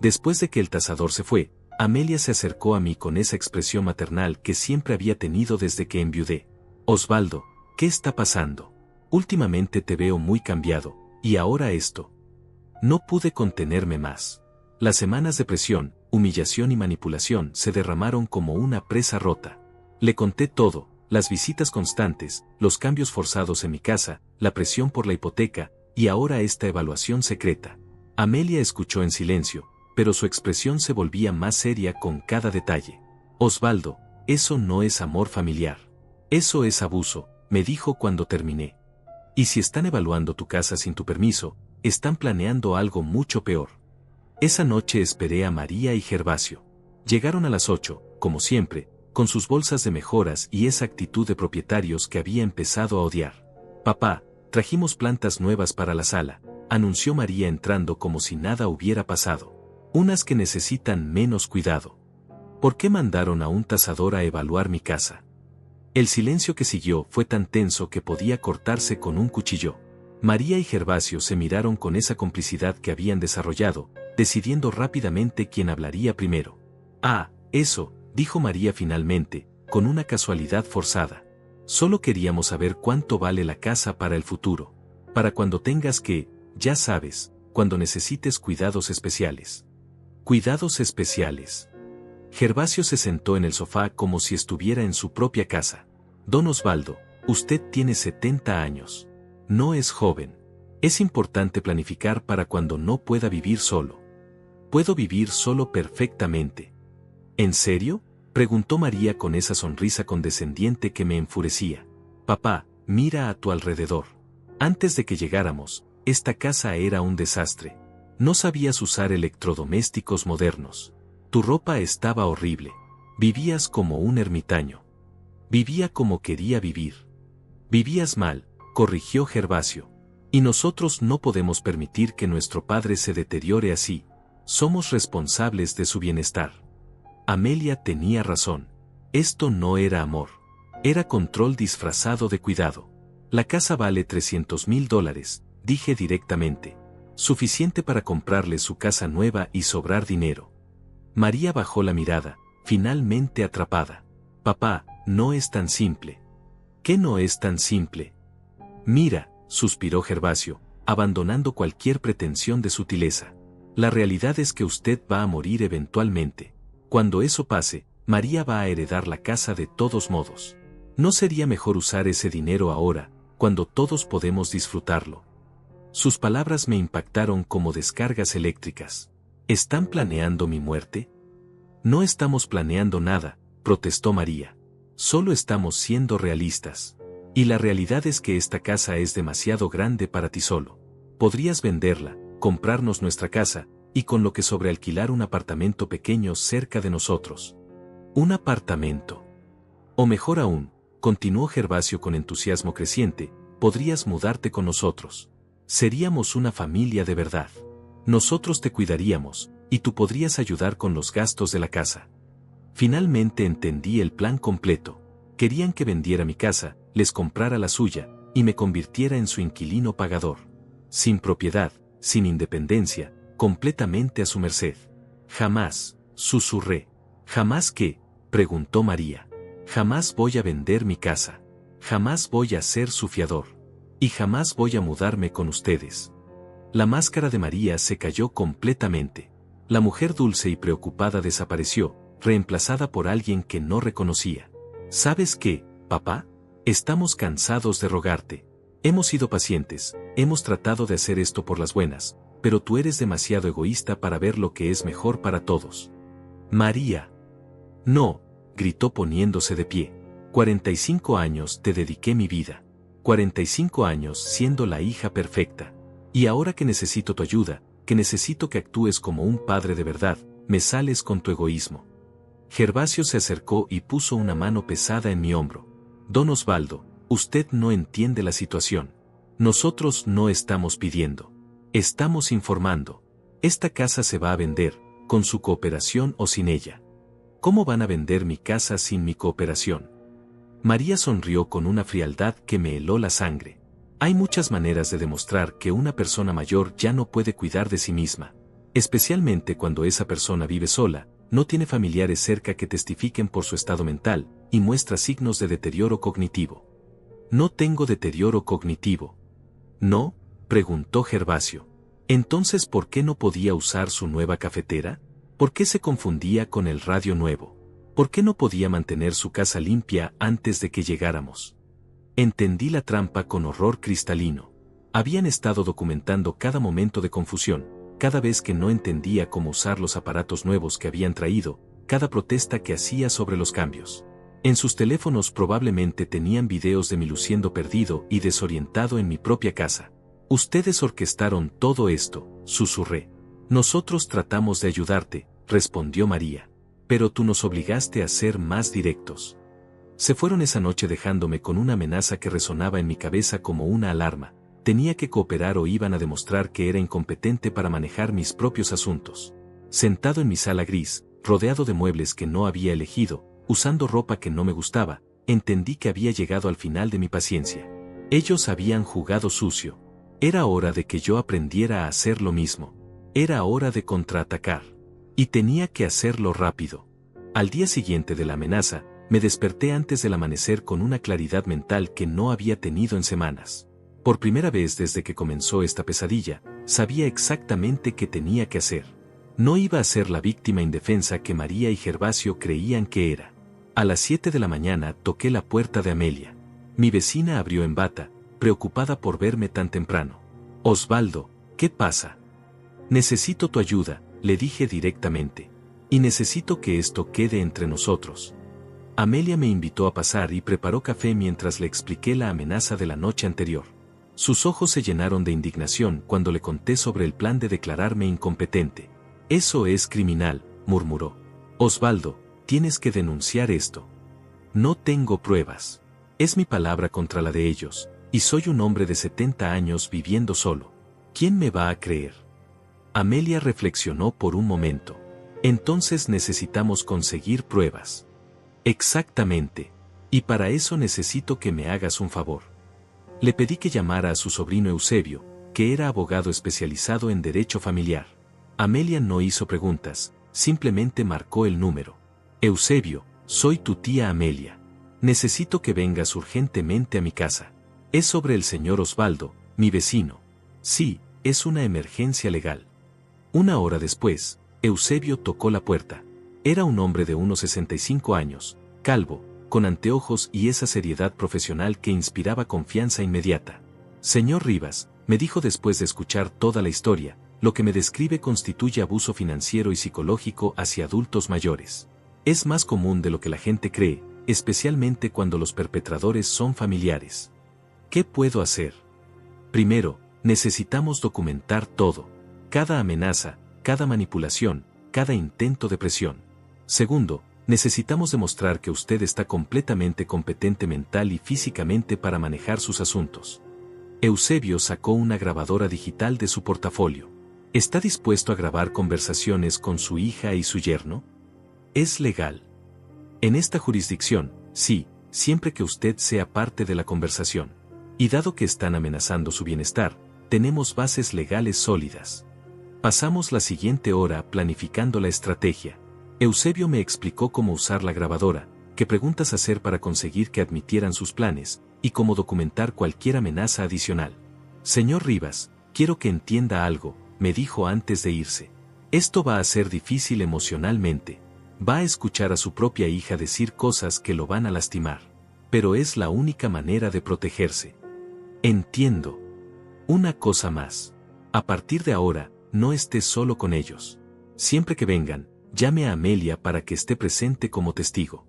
Después de que el tasador se fue, Amelia se acercó a mí con esa expresión maternal que siempre había tenido desde que enviudé. Osvaldo, ¿qué está pasando? Últimamente te veo muy cambiado, y ahora esto. No pude contenerme más. Las semanas de presión, humillación y manipulación se derramaron como una presa rota. Le conté todo, las visitas constantes, los cambios forzados en mi casa, la presión por la hipoteca, y ahora esta evaluación secreta. Amelia escuchó en silencio, pero su expresión se volvía más seria con cada detalle. Osvaldo, eso no es amor familiar. Eso es abuso, me dijo cuando terminé. Y si están evaluando tu casa sin tu permiso, están planeando algo mucho peor. Esa noche esperé a María y Gervasio. Llegaron a las 8, como siempre, con sus bolsas de mejoras y esa actitud de propietarios que había empezado a odiar. Papá, trajimos plantas nuevas para la sala, anunció María entrando como si nada hubiera pasado. Unas que necesitan menos cuidado. ¿Por qué mandaron a un tasador a evaluar mi casa? El silencio que siguió fue tan tenso que podía cortarse con un cuchillo. María y Gervasio se miraron con esa complicidad que habían desarrollado, decidiendo rápidamente quién hablaría primero. Ah, eso, dijo María finalmente, con una casualidad forzada. Solo queríamos saber cuánto vale la casa para el futuro. Para cuando tengas que, ya sabes, cuando necesites cuidados especiales. Cuidados especiales. Gervasio se sentó en el sofá como si estuviera en su propia casa. Don Osvaldo, usted tiene 70 años. No es joven. Es importante planificar para cuando no pueda vivir solo. Puedo vivir solo perfectamente. ¿En serio? Preguntó María con esa sonrisa condescendiente que me enfurecía. Papá, mira a tu alrededor. Antes de que llegáramos, esta casa era un desastre. No sabías usar electrodomésticos modernos. Tu ropa estaba horrible. Vivías como un ermitaño. Vivía como quería vivir. Vivías mal, corrigió Gervasio. Y nosotros no podemos permitir que nuestro padre se deteriore así. Somos responsables de su bienestar. Amelia tenía razón. Esto no era amor. Era control disfrazado de cuidado. La casa vale $300,000, dije directamente. Suficiente para comprarle su casa nueva y sobrar dinero. María bajó la mirada, finalmente atrapada. Papá, no es tan simple. ¿Qué no es tan simple? Mira, suspiró Gervasio, abandonando cualquier pretensión de sutileza. La realidad es que usted va a morir eventualmente. Cuando eso pase, María va a heredar la casa de todos modos. ¿No sería mejor usar ese dinero ahora, cuando todos podemos disfrutarlo? Sus palabras me impactaron como descargas eléctricas. ¿Están planeando mi muerte? No estamos planeando nada, protestó María. Solo estamos siendo realistas. Y la realidad es que esta casa es demasiado grande para ti solo. Podrías venderla, comprarnos nuestra casa, y con lo que sobrealquilar un apartamento pequeño cerca de nosotros. ¿Un apartamento? O mejor aún, continuó Gervasio con entusiasmo creciente, podrías mudarte con nosotros. Seríamos una familia de verdad. Nosotros te cuidaríamos, y tú podrías ayudar con los gastos de la casa. Finalmente entendí el plan completo. Querían que vendiera mi casa, les comprara la suya, y me convirtiera en su inquilino pagador. Sin propiedad, sin independencia, completamente a su merced. Jamás, susurré. ¿Jamás qué?, preguntó María. Jamás voy a vender mi casa. Jamás voy a ser su fiador. Y jamás voy a mudarme con ustedes. La máscara de María se cayó completamente. La mujer dulce y preocupada desapareció, reemplazada por alguien que no reconocía. ¿Sabes qué, papá? Estamos cansados de rogarte. Hemos sido pacientes, hemos tratado de hacer esto por las buenas, pero tú eres demasiado egoísta para ver lo que es mejor para todos. María. No, gritó poniéndose de pie. 45 años te dediqué mi vida. 45 años siendo la hija perfecta. Y ahora que necesito tu ayuda, que necesito que actúes como un padre de verdad, me sales con tu egoísmo. Gervasio se acercó y puso una mano pesada en mi hombro. Don Osvaldo, usted no entiende la situación. Nosotros no estamos pidiendo. Estamos informando. Esta casa se va a vender, con su cooperación o sin ella. ¿Cómo van a vender mi casa sin mi cooperación? María sonrió con una frialdad que me heló la sangre. Hay muchas maneras de demostrar que una persona mayor ya no puede cuidar de sí misma, especialmente cuando esa persona vive sola, no tiene familiares cerca que testifiquen por su estado mental, y muestra signos de deterioro cognitivo. No tengo deterioro cognitivo. ¿No?, preguntó Gervasio. Entonces, ¿por qué no podía usar su nueva cafetera? ¿Por qué se confundía con el radio nuevo? ¿Por qué no podía mantener su casa limpia antes de que llegáramos? Entendí la trampa con horror cristalino. Habían estado documentando cada momento de confusión, cada vez que no entendía cómo usar los aparatos nuevos que habían traído, cada protesta que hacía sobre los cambios. En sus teléfonos probablemente tenían videos de mí luciendo perdido y desorientado en mi propia casa. Ustedes orquestaron todo esto, susurré. Nosotros tratamos de ayudarte, respondió María. Pero tú nos obligaste a ser más directos. Se fueron esa noche dejándome con una amenaza que resonaba en mi cabeza como una alarma. Tenía que cooperar o iban a demostrar que era incompetente para manejar mis propios asuntos. Sentado en mi sala gris, rodeado de muebles que no había elegido, usando ropa que no me gustaba, entendí que había llegado al final de mi paciencia. Ellos habían jugado sucio. Era hora de que yo aprendiera a hacer lo mismo. Era hora de contraatacar. Y tenía que hacerlo rápido. Al día siguiente de la amenaza, me desperté antes del amanecer con una claridad mental que no había tenido en semanas. Por primera vez desde que comenzó esta pesadilla, sabía exactamente qué tenía que hacer. No iba a ser la víctima indefensa que María y Gervasio creían que era. A las 7 de la mañana toqué la puerta de Amelia. Mi vecina abrió en bata, preocupada por verme tan temprano. Osvaldo, ¿qué pasa? Necesito tu ayuda, le dije directamente. Y necesito que esto quede entre nosotros. Amelia me invitó a pasar y preparó café mientras le expliqué la amenaza de la noche anterior. Sus ojos se llenaron de indignación cuando le conté sobre el plan de declararme incompetente. Eso es criminal, murmuró. Osvaldo, tienes que denunciar esto. No tengo pruebas. Es mi palabra contra la de ellos, y soy un hombre de 70 años viviendo solo. ¿Quién me va a creer? Amelia reflexionó por un momento. Entonces necesitamos conseguir pruebas. Exactamente. Y para eso necesito que me hagas un favor. Le pedí que llamara a su sobrino Eusebio, que era abogado especializado en derecho familiar. Amelia no hizo preguntas, simplemente marcó el número. Eusebio, soy tu tía Amelia. Necesito que vengas urgentemente a mi casa. Es sobre el señor Osvaldo, mi vecino. Sí, es una emergencia legal. Una hora después, Eusebio tocó la puerta. Era un hombre de unos 65 años, calvo, con anteojos y esa seriedad profesional que inspiraba confianza inmediata. Señor Rivas, me dijo después de escuchar toda la historia, lo que me describe constituye abuso financiero y psicológico hacia adultos mayores. Es más común de lo que la gente cree, especialmente cuando los perpetradores son familiares. ¿Qué puedo hacer? Primero, necesitamos documentar todo. Cada amenaza, cada manipulación, cada intento de presión. Segundo, necesitamos demostrar que usted está completamente competente mental y físicamente para manejar sus asuntos. Eusebio sacó una grabadora digital de su portafolio. ¿Está dispuesto a grabar conversaciones con su hija y su yerno? Es legal. En esta jurisdicción, sí, siempre que usted sea parte de la conversación. Y dado que están amenazando su bienestar, tenemos bases legales sólidas. Pasamos la siguiente hora planificando la estrategia. Eusebio me explicó cómo usar la grabadora, qué preguntas hacer para conseguir que admitieran sus planes, y cómo documentar cualquier amenaza adicional. Señor Rivas, quiero que entienda algo, me dijo antes de irse. Esto va a ser difícil emocionalmente. Va a escuchar a su propia hija decir cosas que lo van a lastimar. Pero es la única manera de protegerse. Entiendo. Una cosa más. A partir de ahora, no esté solo con ellos. Siempre que vengan, llame a Amelia para que esté presente como testigo.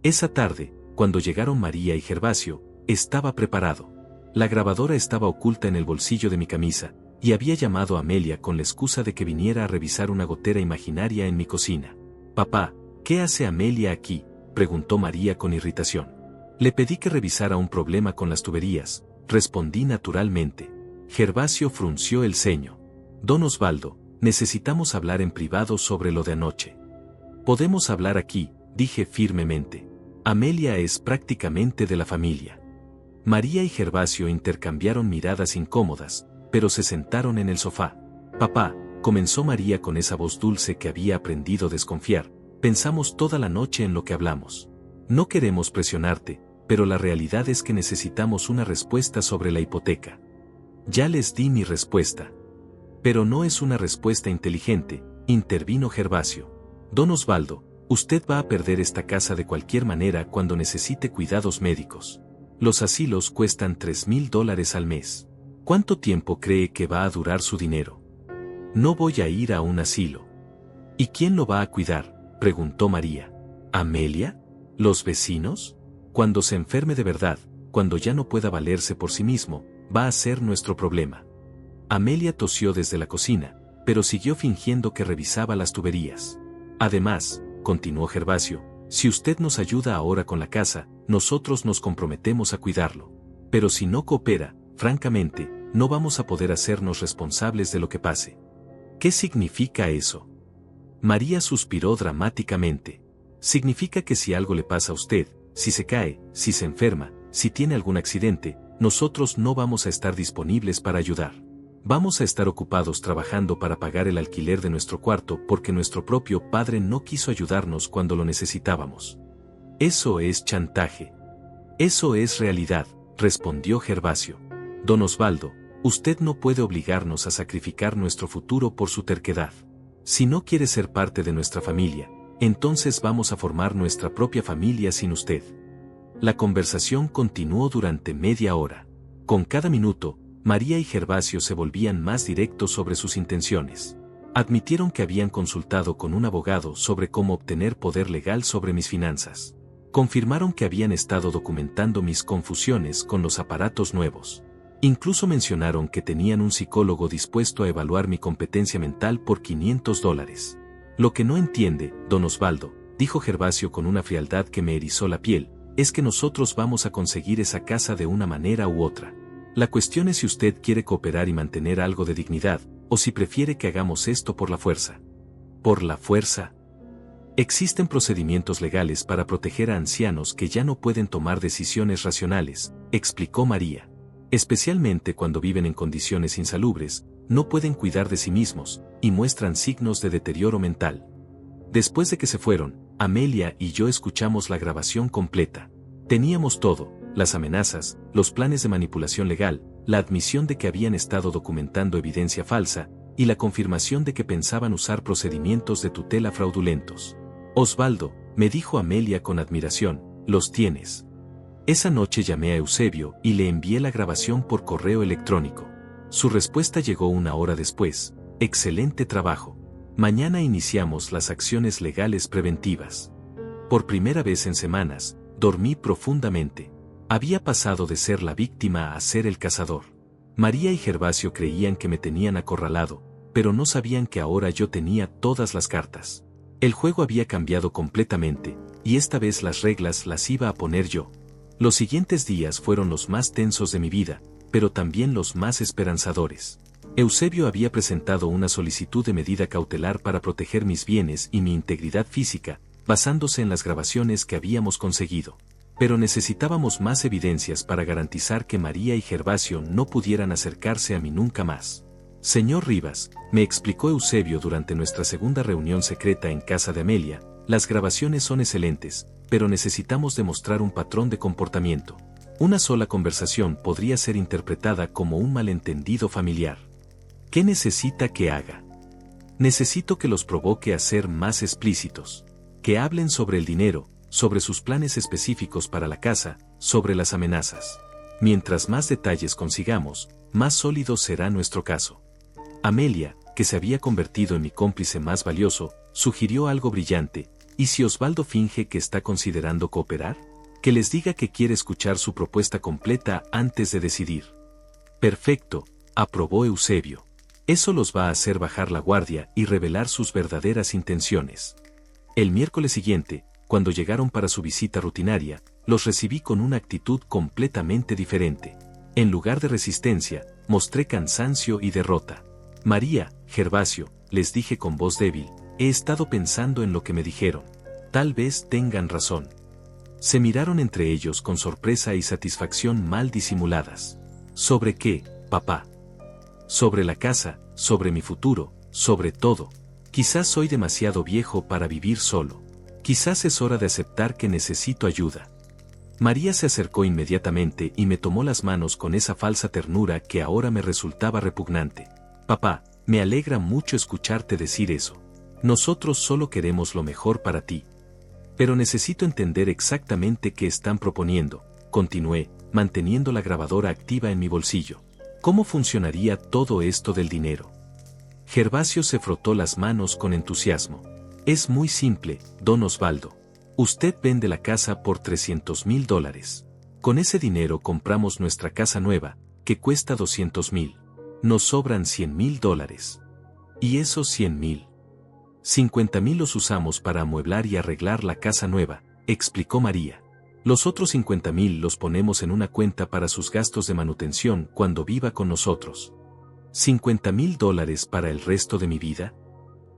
Esa tarde, cuando llegaron María y Gervasio, estaba preparado. La grabadora estaba oculta en el bolsillo de mi camisa, y había llamado a Amelia con la excusa de que viniera a revisar una gotera imaginaria en mi cocina. «Papá, ¿qué hace Amelia aquí?», preguntó María con irritación. Le pedí que revisara un problema con las tuberías, respondí naturalmente. Gervasio frunció el ceño. «Don Osvaldo, necesitamos hablar en privado sobre lo de anoche». «Podemos hablar aquí», dije firmemente. «Amelia es prácticamente de la familia». María y Gervasio intercambiaron miradas incómodas, pero se sentaron en el sofá. «Papá», comenzó María con esa voz dulce que había aprendido a desconfiar, «pensamos toda la noche en lo que hablamos. No queremos presionarte, pero la realidad es que necesitamos una respuesta sobre la hipoteca». «Ya les di mi respuesta». «Pero no es una respuesta inteligente», intervino Gervasio. «Don Osvaldo, usted va a perder esta casa de cualquier manera cuando necesite cuidados médicos. Los asilos cuestan $3,000 al mes. ¿Cuánto tiempo cree que va a durar su dinero?». «No voy a ir a un asilo». «¿Y quién lo va a cuidar?», preguntó María. «¿Amelia? ¿Los vecinos? Cuando se enferme de verdad, cuando ya no pueda valerse por sí mismo, va a ser nuestro problema». Amelia tosió desde la cocina, pero siguió fingiendo que revisaba las tuberías. «Además», continuó Gervasio, «si usted nos ayuda ahora con la casa, nosotros nos comprometemos a cuidarlo. Pero si no coopera, francamente, no vamos a poder hacernos responsables de lo que pase». «¿Qué significa eso?». María suspiró dramáticamente. «Significa que si algo le pasa a usted, si se cae, si se enferma, si tiene algún accidente, nosotros no vamos a estar disponibles para ayudar. Vamos a estar ocupados trabajando para pagar el alquiler de nuestro cuarto porque nuestro propio padre no quiso ayudarnos cuando lo necesitábamos». «Eso es chantaje». «Eso es realidad», respondió Gervasio. «Don Osvaldo, usted no puede obligarnos a sacrificar nuestro futuro por su terquedad. Si no quiere ser parte de nuestra familia, entonces vamos a formar nuestra propia familia sin usted». La conversación continuó durante media hora. Con cada minuto, María y Gervasio se volvían más directos sobre sus intenciones. Admitieron que habían consultado con un abogado sobre cómo obtener poder legal sobre mis finanzas. Confirmaron que habían estado documentando mis confusiones con los aparatos nuevos. Incluso mencionaron que tenían un psicólogo dispuesto a evaluar mi competencia mental por $500. «Lo que no entiende, don Osvaldo», dijo Gervasio con una frialdad que me erizó la piel, «es que nosotros vamos a conseguir esa casa de una manera u otra. La cuestión es si usted quiere cooperar y mantener algo de dignidad, o si prefiere que hagamos esto por la fuerza». «¿Por la fuerza?». «Existen procedimientos legales para proteger a ancianos que ya no pueden tomar decisiones racionales», explicó María. «Especialmente cuando viven en condiciones insalubres, no pueden cuidar de sí mismos, y muestran signos de deterioro mental. Después de que se fueron, Amelia y yo escuchamos la grabación completa. Teníamos todo, las amenazas, los planes de manipulación legal, la admisión de que habían estado documentando evidencia falsa, y la confirmación de que pensaban usar procedimientos de tutela fraudulentos. Osvaldo, me dijo Amelia con admiración, los tienes. Esa noche llamé a Eusebio y le envié la grabación por correo electrónico. Su respuesta llegó una hora después. Excelente trabajo. Mañana iniciamos las acciones legales preventivas. Por primera vez en semanas, dormí profundamente. Había pasado de ser la víctima a ser el cazador. María y Gervasio creían que me tenían acorralado, pero no sabían que ahora yo tenía todas las cartas. El juego había cambiado completamente, y esta vez las reglas las iba a poner yo. Los siguientes días fueron los más tensos de mi vida, pero también los más esperanzadores. Eusebio había presentado una solicitud de medida cautelar para proteger mis bienes y mi integridad física, basándose en las grabaciones que habíamos conseguido. Pero necesitábamos más evidencias para garantizar que María y Gervasio no pudieran acercarse a mí nunca más. Señor Rivas, me explicó Eusebio durante nuestra segunda reunión secreta en casa de Amelia, las grabaciones son excelentes, pero necesitamos demostrar un patrón de comportamiento. Una sola conversación podría ser interpretada como un malentendido familiar. ¿Qué necesita que haga? Necesito que los provoque a ser más explícitos. Que hablen sobre el dinero, sobre sus planes específicos para la casa, sobre las amenazas. Mientras más detalles consigamos, más sólido será nuestro caso. Amelia, que se había convertido en mi cómplice más valioso, sugirió algo brillante. ¿Y si Osvaldo finge que está considerando cooperar? Que les diga que quiere escuchar su propuesta completa antes de decidir. Perfecto, aprobó Eusebio. Eso los va a hacer bajar la guardia y revelar sus verdaderas intenciones. El miércoles siguiente, cuando llegaron para su visita rutinaria, los recibí con una actitud completamente diferente. En lugar de resistencia, mostré cansancio y derrota. María, Gervasio, les dije con voz débil, he estado pensando en lo que me dijeron. Tal vez tengan razón. Se miraron entre ellos con sorpresa y satisfacción mal disimuladas. ¿Sobre qué, papá? Sobre la casa, sobre mi futuro, sobre todo. Quizás soy demasiado viejo para vivir solo. Quizás es hora de aceptar que necesito ayuda. María se acercó inmediatamente y me tomó las manos con esa falsa ternura que ahora me resultaba repugnante. Papá, me alegra mucho escucharte decir eso. Nosotros solo queremos lo mejor para ti. Pero necesito entender exactamente qué están proponiendo, continué, manteniendo la grabadora activa en mi bolsillo. ¿Cómo funcionaría todo esto del dinero? Gervasio se frotó las manos con entusiasmo. Es muy simple, don Osvaldo. Usted vende la casa por $300,000. Con ese dinero compramos nuestra casa nueva, que cuesta $200,000. Nos sobran $100,000. Y esos $100,000. 50,000 los usamos para amueblar y arreglar la casa nueva, explicó María. Los otros 50,000 los ponemos en una cuenta para sus gastos de manutención cuando viva con nosotros. $50,000 para el resto de mi vida.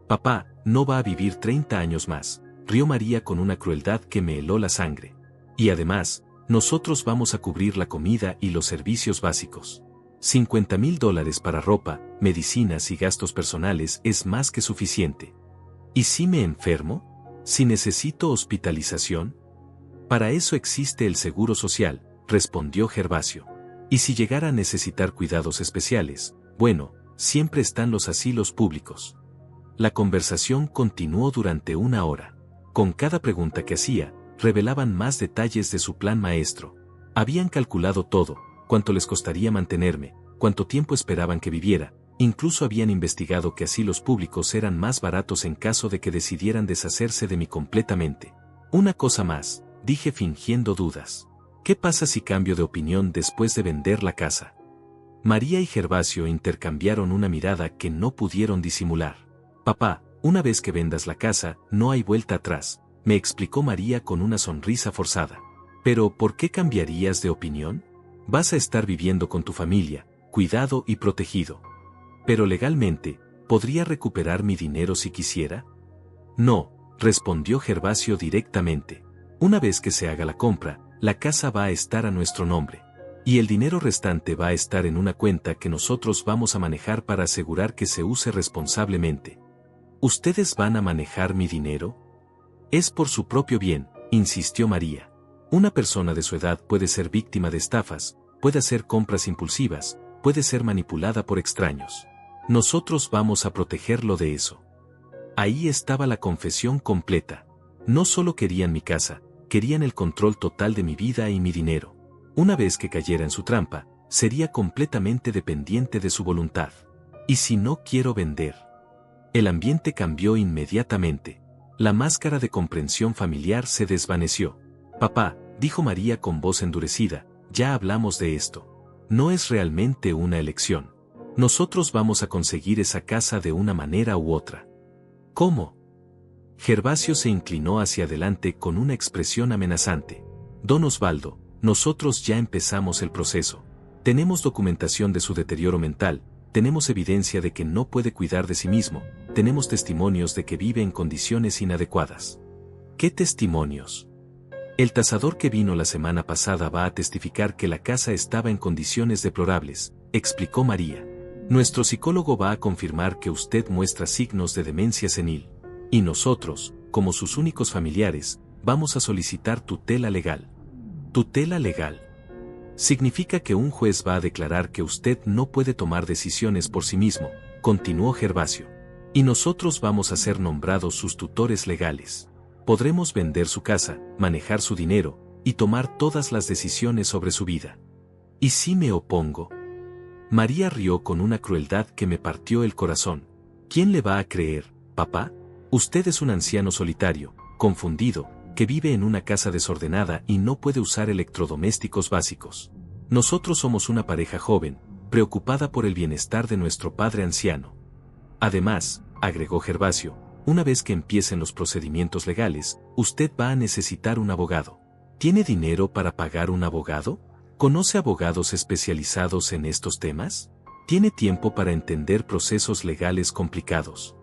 Papá, no va a vivir 30 años más, rió María con una crueldad que me heló la sangre. Y además, nosotros vamos a cubrir la comida y los servicios básicos. $50,000 para ropa, medicinas y gastos personales es más que suficiente. ¿Y si me enfermo? ¿Si necesito hospitalización? Para eso existe el seguro social, respondió Gervasio. Y si llegara a necesitar cuidados especiales, bueno, siempre están los asilos públicos. La conversación continuó durante una hora. Con cada pregunta que hacía, revelaban más detalles de su plan maestro. Habían calculado todo, cuánto les costaría mantenerme, cuánto tiempo esperaban que viviera, incluso habían investigado que asilos públicos eran más baratos en caso de que decidieran deshacerse de mí completamente. Una cosa más, dije fingiendo dudas. ¿Qué pasa si cambio de opinión después de vender la casa? María y Gervasio intercambiaron una mirada que no pudieron disimular. Papá, una vez que vendas la casa, no hay vuelta atrás, me explicó María con una sonrisa forzada. Pero, ¿por qué cambiarías de opinión? Vas a estar viviendo con tu familia, cuidado y protegido. Pero legalmente, ¿podría recuperar mi dinero si quisiera? No, respondió Gervasio directamente. Una vez que se haga la compra, la casa va a estar a nuestro nombre. Y el dinero restante va a estar en una cuenta que nosotros vamos a manejar para asegurar que se use responsablemente. ¿Ustedes van a manejar mi dinero? Es por su propio bien, insistió María. Una persona de su edad puede ser víctima de estafas, puede hacer compras impulsivas, puede ser manipulada por extraños. Nosotros vamos a protegerlo de eso. Ahí estaba la confesión completa. No solo querían mi casa, querían el control total de mi vida y mi dinero. Una vez que cayera en su trampa, sería completamente dependiente de su voluntad. ¿Y si no quiero vender? El ambiente cambió inmediatamente. La máscara de comprensión familiar se desvaneció. Papá, dijo María con voz endurecida, ya hablamos de esto. No es realmente una elección. Nosotros vamos a conseguir esa casa de una manera u otra. ¿Cómo? Gervasio se inclinó hacia adelante con una expresión amenazante. Don Osvaldo, nosotros ya empezamos el proceso. Tenemos documentación de su deterioro mental, tenemos evidencia de que no puede cuidar de sí mismo, tenemos testimonios de que vive en condiciones inadecuadas. ¿Qué testimonios? El tasador que vino la semana pasada va a testificar que la casa estaba en condiciones deplorables, explicó María. Nuestro psicólogo va a confirmar que usted muestra signos de demencia senil. Y nosotros, como sus únicos familiares, vamos a solicitar tutela legal. ¿Tutela legal? Significa que un juez va a declarar que usted no puede tomar decisiones por sí mismo, continuó Gervasio. Y nosotros vamos a ser nombrados sus tutores legales. Podremos vender su casa, manejar su dinero, y tomar todas las decisiones sobre su vida. ¿Y si me opongo? María rió con una crueldad que me partió el corazón. ¿Quién le va a creer, papá? Usted es un anciano solitario, confundido, que vive en una casa desordenada y no puede usar electrodomésticos básicos. Nosotros somos una pareja joven, preocupada por el bienestar de nuestro padre anciano. Además, agregó Gervasio, una vez que empiecen los procedimientos legales, usted va a necesitar un abogado. ¿Tiene dinero para pagar un abogado? ¿Conoce abogados especializados en estos temas? ¿Tiene tiempo para entender procesos legales complicados?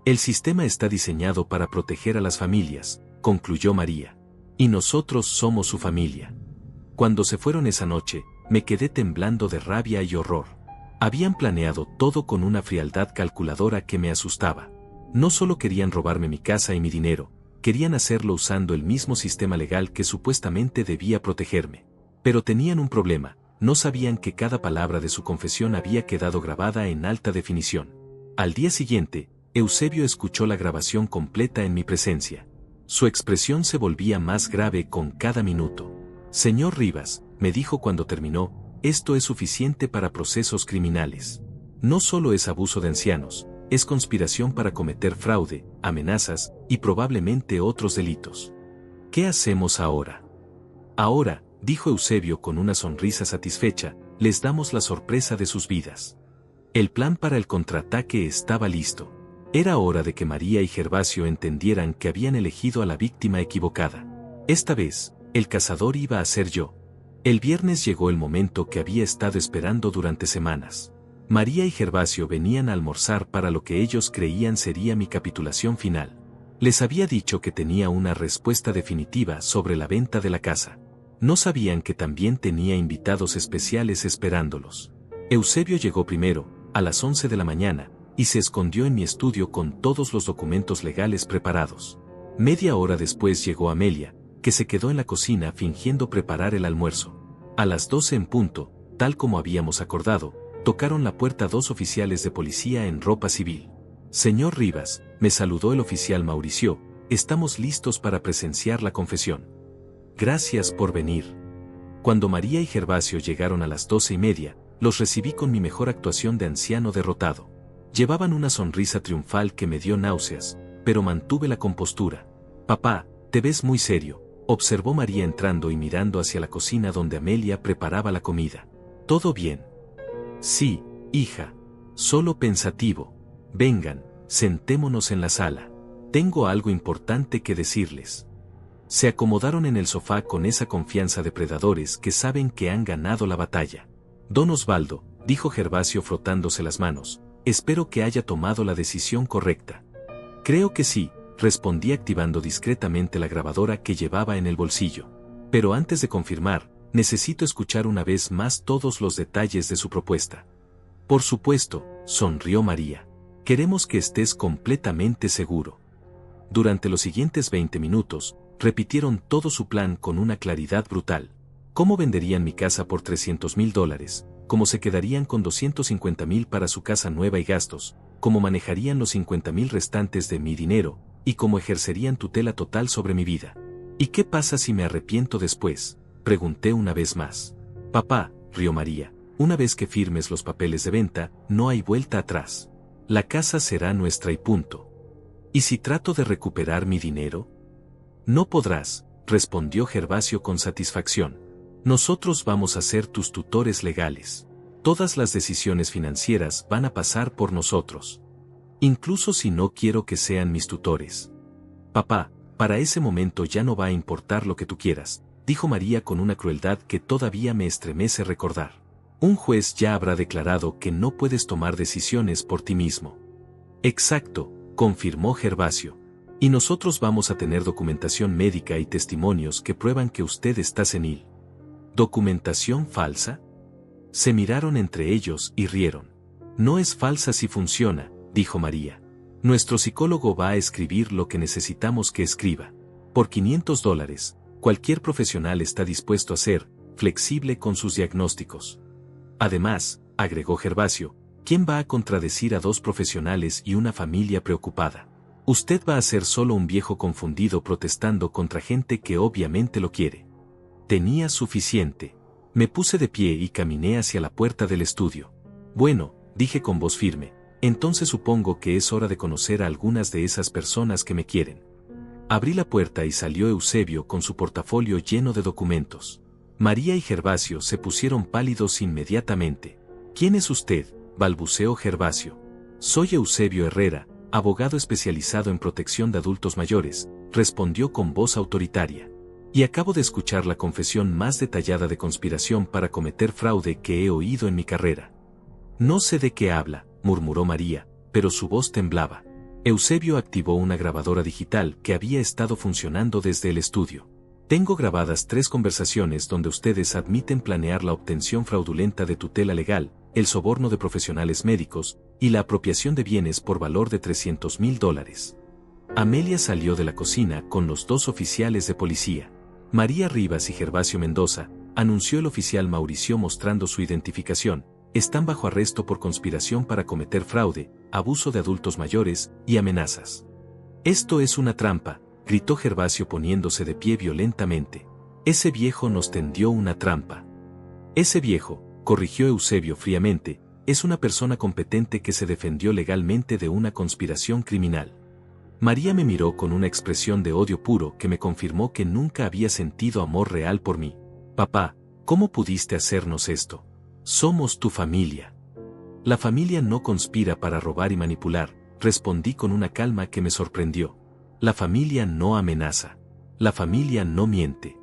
El sistema está diseñado para proteger a las familias, concluyó María. Y nosotros somos su familia. Cuando se fueron esa noche, me quedé temblando de rabia y horror. Habían planeado todo con una frialdad calculadora que me asustaba. No solo querían robarme mi casa y mi dinero, querían hacerlo usando el mismo sistema legal que supuestamente debía protegerme. Pero tenían un problema, no sabían que cada palabra de su confesión había quedado grabada en alta definición. Al día siguiente, Eusebio escuchó la grabación completa en mi presencia. Su expresión se volvía más grave con cada minuto. Señor Rivas, me dijo cuando terminó, esto es suficiente para procesos criminales. No solo es abuso de ancianos, es conspiración para cometer fraude, amenazas, y probablemente otros delitos. ¿Qué hacemos ahora? Ahora, dijo Eusebio con una sonrisa satisfecha, les damos la sorpresa de sus vidas. El plan para el contraataque estaba listo. Era hora de que María y Gervasio entendieran que habían elegido a la víctima equivocada. Esta vez, el cazador iba a ser yo. El viernes llegó el momento que había estado esperando durante semanas. María y Gervasio venían a almorzar para lo que ellos creían sería mi capitulación final. Les había dicho que tenía una respuesta definitiva sobre la venta de la casa. No sabían que también tenía invitados especiales esperándolos. Eusebio llegó primero, a las 11 de la mañana, y se escondió en mi estudio con todos los documentos legales preparados. Media hora después llegó Amelia, que se quedó en la cocina fingiendo preparar el almuerzo. A las 12 en punto, tal como habíamos acordado, tocaron la puerta dos oficiales de policía en ropa civil. Señor Rivas, me saludó el oficial Mauricio, estamos listos para presenciar la confesión. Gracias por venir. Cuando María y Gervasio llegaron a las 12:30, los recibí con mi mejor actuación de anciano derrotado. Llevaban una sonrisa triunfal que me dio náuseas, pero mantuve la compostura. Papá, te ves muy serio, observó María entrando y mirando hacia la cocina donde Amelia preparaba la comida. ¿Todo bien? Sí, hija. Solo pensativo. Vengan, sentémonos en la sala. Tengo algo importante que decirles. Se acomodaron en el sofá con esa confianza de predadores que saben que han ganado la batalla. Don Osvaldo, dijo Gervasio frotándose las manos, espero que haya tomado la decisión correcta. Creo que sí, respondí activando discretamente la grabadora que llevaba en el bolsillo. Pero antes de confirmar, necesito escuchar una vez más todos los detalles de su propuesta. Por supuesto, sonrió María. Queremos que estés completamente seguro. Durante los siguientes 20 minutos, repitieron todo su plan con una claridad brutal. ¿Cómo venderían mi casa por $300,000? ¿Cómo se quedarían con $250,000 para su casa nueva y gastos? ¿Cómo manejarían los $50,000 restantes de mi dinero? ¿Y cómo ejercerían tutela total sobre mi vida? ¿Y qué pasa si me arrepiento después? Pregunté una vez más. Papá, rió María, una vez que firmes los papeles de venta, no hay vuelta atrás. La casa será nuestra y punto. ¿Y si trato de recuperar mi dinero? No podrás, respondió Gervasio con satisfacción. Nosotros vamos a ser tus tutores legales. Todas las decisiones financieras van a pasar por nosotros. Incluso si no quiero que sean mis tutores. Papá, para ese momento ya no va a importar lo que tú quieras, dijo María con una crueldad que todavía me estremece recordar. Un juez ya habrá declarado que no puedes tomar decisiones por ti mismo. Exacto, confirmó Gervasio. Y nosotros vamos a tener documentación médica y testimonios que prueban que usted está senil. ¿Documentación falsa? Se miraron entre ellos y rieron. No es falsa si funciona, dijo María. Nuestro psicólogo va a escribir lo que necesitamos que escriba. Por $500, cualquier profesional está dispuesto a ser flexible con sus diagnósticos. Además, agregó Gervasio, ¿quién va a contradecir a dos profesionales y una familia preocupada? Usted va a ser solo un viejo confundido protestando contra gente que obviamente lo quiere. Tenía suficiente. Me puse de pie y caminé hacia la puerta del estudio. Bueno, dije con voz firme, entonces supongo que es hora de conocer a algunas de esas personas que me quieren. Abrí la puerta y salió Eusebio con su portafolio lleno de documentos. María y Gervasio se pusieron pálidos inmediatamente. ¿Quién es usted?, balbuceó Gervasio. Soy Eusebio Herrera, abogado especializado en protección de adultos mayores, respondió con voz autoritaria. Y acabo de escuchar la confesión más detallada de conspiración para cometer fraude que he oído en mi carrera. No sé de qué habla, murmuró María, pero su voz temblaba. Eusebio activó una grabadora digital que había estado funcionando desde el estudio. Tengo grabadas 3 conversaciones donde ustedes admiten planear la obtención fraudulenta de tutela legal, el soborno de profesionales médicos, y la apropiación de bienes por valor de $300,000. Amelia salió de la cocina con los 2 oficiales de policía. María Rivas y Gervasio Mendoza, anunció el oficial Mauricio mostrando su identificación, están bajo arresto por conspiración para cometer fraude, abuso de adultos mayores y amenazas. Esto es una trampa, gritó Gervasio poniéndose de pie violentamente. Ese viejo nos tendió una trampa. Ese viejo, corrigió Eusebio fríamente, es una persona competente que se defendió legalmente de una conspiración criminal. María me miró con una expresión de odio puro que me confirmó que nunca había sentido amor real por mí. Papá, ¿cómo pudiste hacernos esto? Somos tu familia. La familia no conspira para robar y manipular, respondí con una calma que me sorprendió. La familia no amenaza. La familia no miente.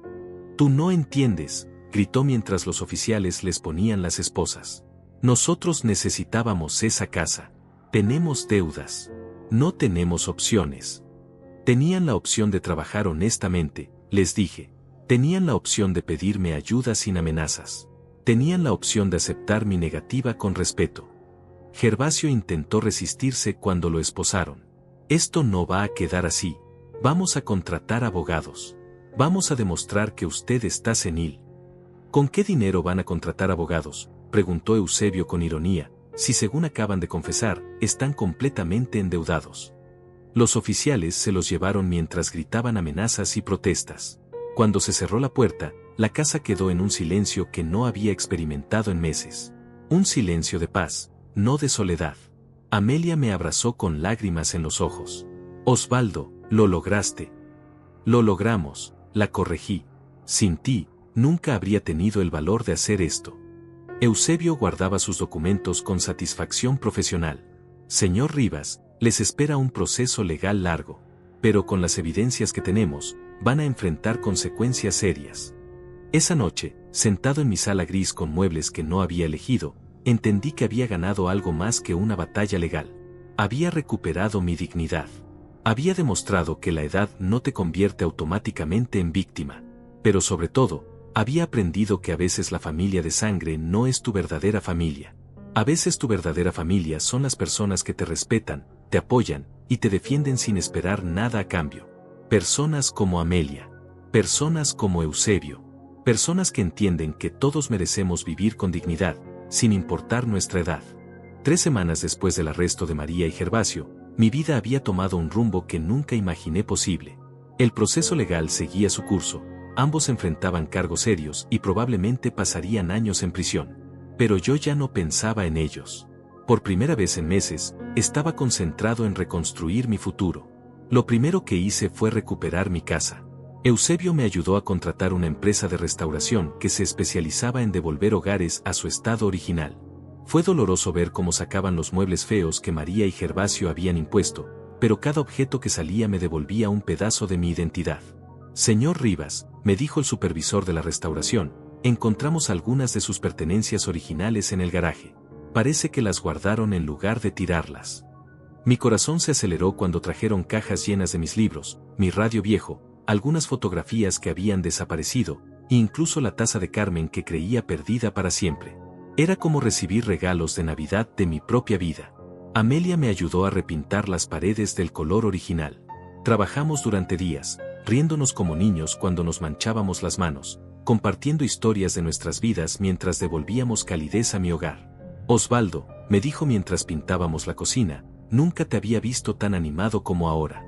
Tú no entiendes, gritó mientras los oficiales les ponían las esposas. Nosotros necesitábamos esa casa. Tenemos deudas. No tenemos opciones. Tenían la opción de trabajar honestamente, les dije. Tenían la opción de pedirme ayuda sin amenazas. Tenían la opción de aceptar mi negativa con respeto. Gervasio intentó resistirse cuando lo esposaron. Esto no va a quedar así. Vamos a contratar abogados. Vamos a demostrar que usted está senil. ¿Con qué dinero van a contratar abogados?, preguntó Eusebio con ironía, si según acaban de confesar, están completamente endeudados. Los oficiales se los llevaron mientras gritaban amenazas y protestas. Cuando se cerró la puerta, la casa quedó en un silencio que no había experimentado en meses. Un silencio de paz, no de soledad. Amelia me abrazó con lágrimas en los ojos. Osvaldo, lo lograste. Lo logramos, la corregí. Sin ti, nunca habría tenido el valor de hacer esto. Eusebio guardaba sus documentos con satisfacción profesional. Señor Rivas, les espera un proceso legal largo, pero con las evidencias que tenemos, van a enfrentar consecuencias serias. Esa noche, sentado en mi sala gris con muebles que no había elegido, entendí que había ganado algo más que una batalla legal. Había recuperado mi dignidad. Había demostrado que la edad no te convierte automáticamente en víctima. Pero sobre todo, había aprendido que a veces la familia de sangre no es tu verdadera familia. A veces tu verdadera familia son las personas que te respetan, te apoyan y te defienden sin esperar nada a cambio. Personas como Amelia. Personas como Eusebio. Personas que entienden que todos merecemos vivir con dignidad, sin importar nuestra edad. 3 semanas después del arresto de María y Gervasio, mi vida había tomado un rumbo que nunca imaginé posible. El proceso legal seguía su curso, ambos enfrentaban cargos serios y probablemente pasarían años en prisión. Pero yo ya no pensaba en ellos. Por primera vez en meses, estaba concentrado en reconstruir mi futuro. Lo primero que hice fue recuperar mi casa. Eusebio me ayudó a contratar una empresa de restauración que se especializaba en devolver hogares a su estado original. Fue doloroso ver cómo sacaban los muebles feos que María y Gervasio habían impuesto, pero cada objeto que salía me devolvía un pedazo de mi identidad. Señor Rivas, me dijo el supervisor de la restauración, encontramos algunas de sus pertenencias originales en el garaje. Parece que las guardaron en lugar de tirarlas. Mi corazón se aceleró cuando trajeron cajas llenas de mis libros, mi radio viejo, algunas fotografías que habían desaparecido, e incluso la taza de Carmen que creía perdida para siempre. Era como recibir regalos de Navidad de mi propia vida. Amelia me ayudó a repintar las paredes del color original. Trabajamos durante días, riéndonos como niños cuando nos manchábamos las manos, compartiendo historias de nuestras vidas mientras devolvíamos calidez a mi hogar. Osvaldo, me dijo mientras pintábamos la cocina, nunca te había visto tan animado como ahora.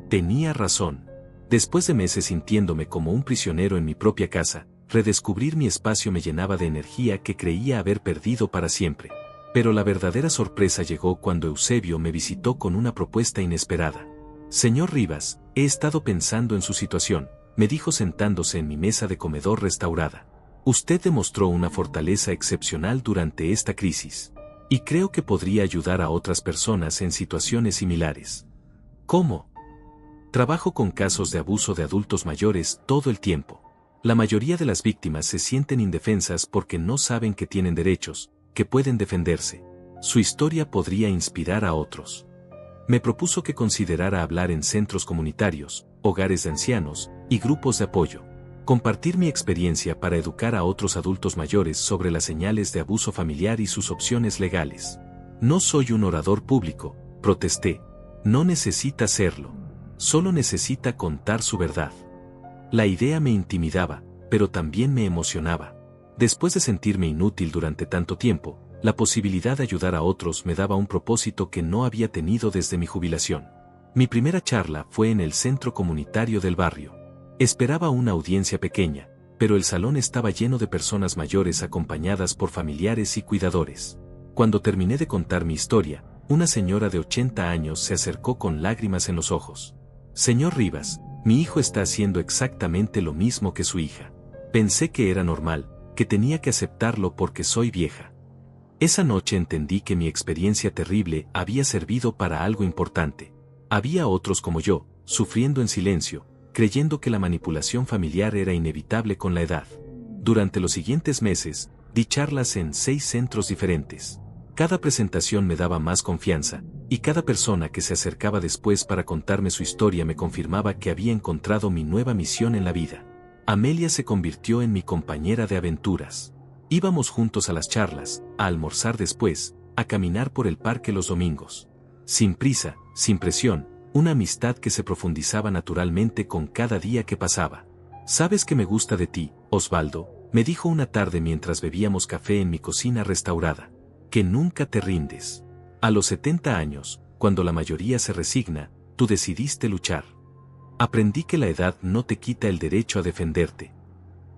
Tenía razón. Después de meses sintiéndome como un prisionero en mi propia casa, redescubrir mi espacio me llenaba de energía que creía haber perdido para siempre. Pero la verdadera sorpresa llegó cuando Eusebio me visitó con una propuesta inesperada. Señor Rivas, he estado pensando en su situación, me dijo sentándose en mi mesa de comedor restaurada. Usted demostró una fortaleza excepcional durante esta crisis. Y creo que podría ayudar a otras personas en situaciones similares. ¿Cómo? Trabajo con casos de abuso de adultos mayores todo el tiempo. La mayoría de las víctimas se sienten indefensas porque no saben que tienen derechos, que pueden defenderse. Su historia podría inspirar a otros. Me propuso que considerara hablar en centros comunitarios, hogares de ancianos y grupos de apoyo. Compartir mi experiencia para educar a otros adultos mayores sobre las señales de abuso familiar y sus opciones legales. No soy un orador público, protesté. No necesita serlo. Solo necesita contar su verdad. La idea me intimidaba, pero también me emocionaba. Después de sentirme inútil durante tanto tiempo, la posibilidad de ayudar a otros me daba un propósito que no había tenido desde mi jubilación. Mi primera charla fue en el centro comunitario del barrio. Esperaba una audiencia pequeña, pero el salón estaba lleno de personas mayores acompañadas por familiares y cuidadores. Cuando terminé de contar mi historia, una señora de 80 años se acercó con lágrimas en los ojos. Señor Rivas, mi hijo está haciendo exactamente lo mismo que su hija. Pensé que era normal, que tenía que aceptarlo porque soy vieja. Esa noche entendí que mi experiencia terrible había servido para algo importante. Había otros como yo, sufriendo en silencio, creyendo que la manipulación familiar era inevitable con la edad. Durante los siguientes meses, di charlas en 6 centros diferentes. Cada presentación me daba más confianza, y cada persona que se acercaba después para contarme su historia me confirmaba que había encontrado mi nueva misión en la vida. Amelia se convirtió en mi compañera de aventuras. Íbamos juntos a las charlas, a almorzar después, a caminar por el parque los domingos. Sin prisa, sin presión, una amistad que se profundizaba naturalmente con cada día que pasaba. «¿Sabes qué me gusta de ti, Osvaldo?», me dijo una tarde mientras bebíamos café en mi cocina restaurada. «Que nunca te rindes. A los 70 años, cuando la mayoría se resigna, tú decidiste luchar. Aprendí que la edad no te quita el derecho a defenderte.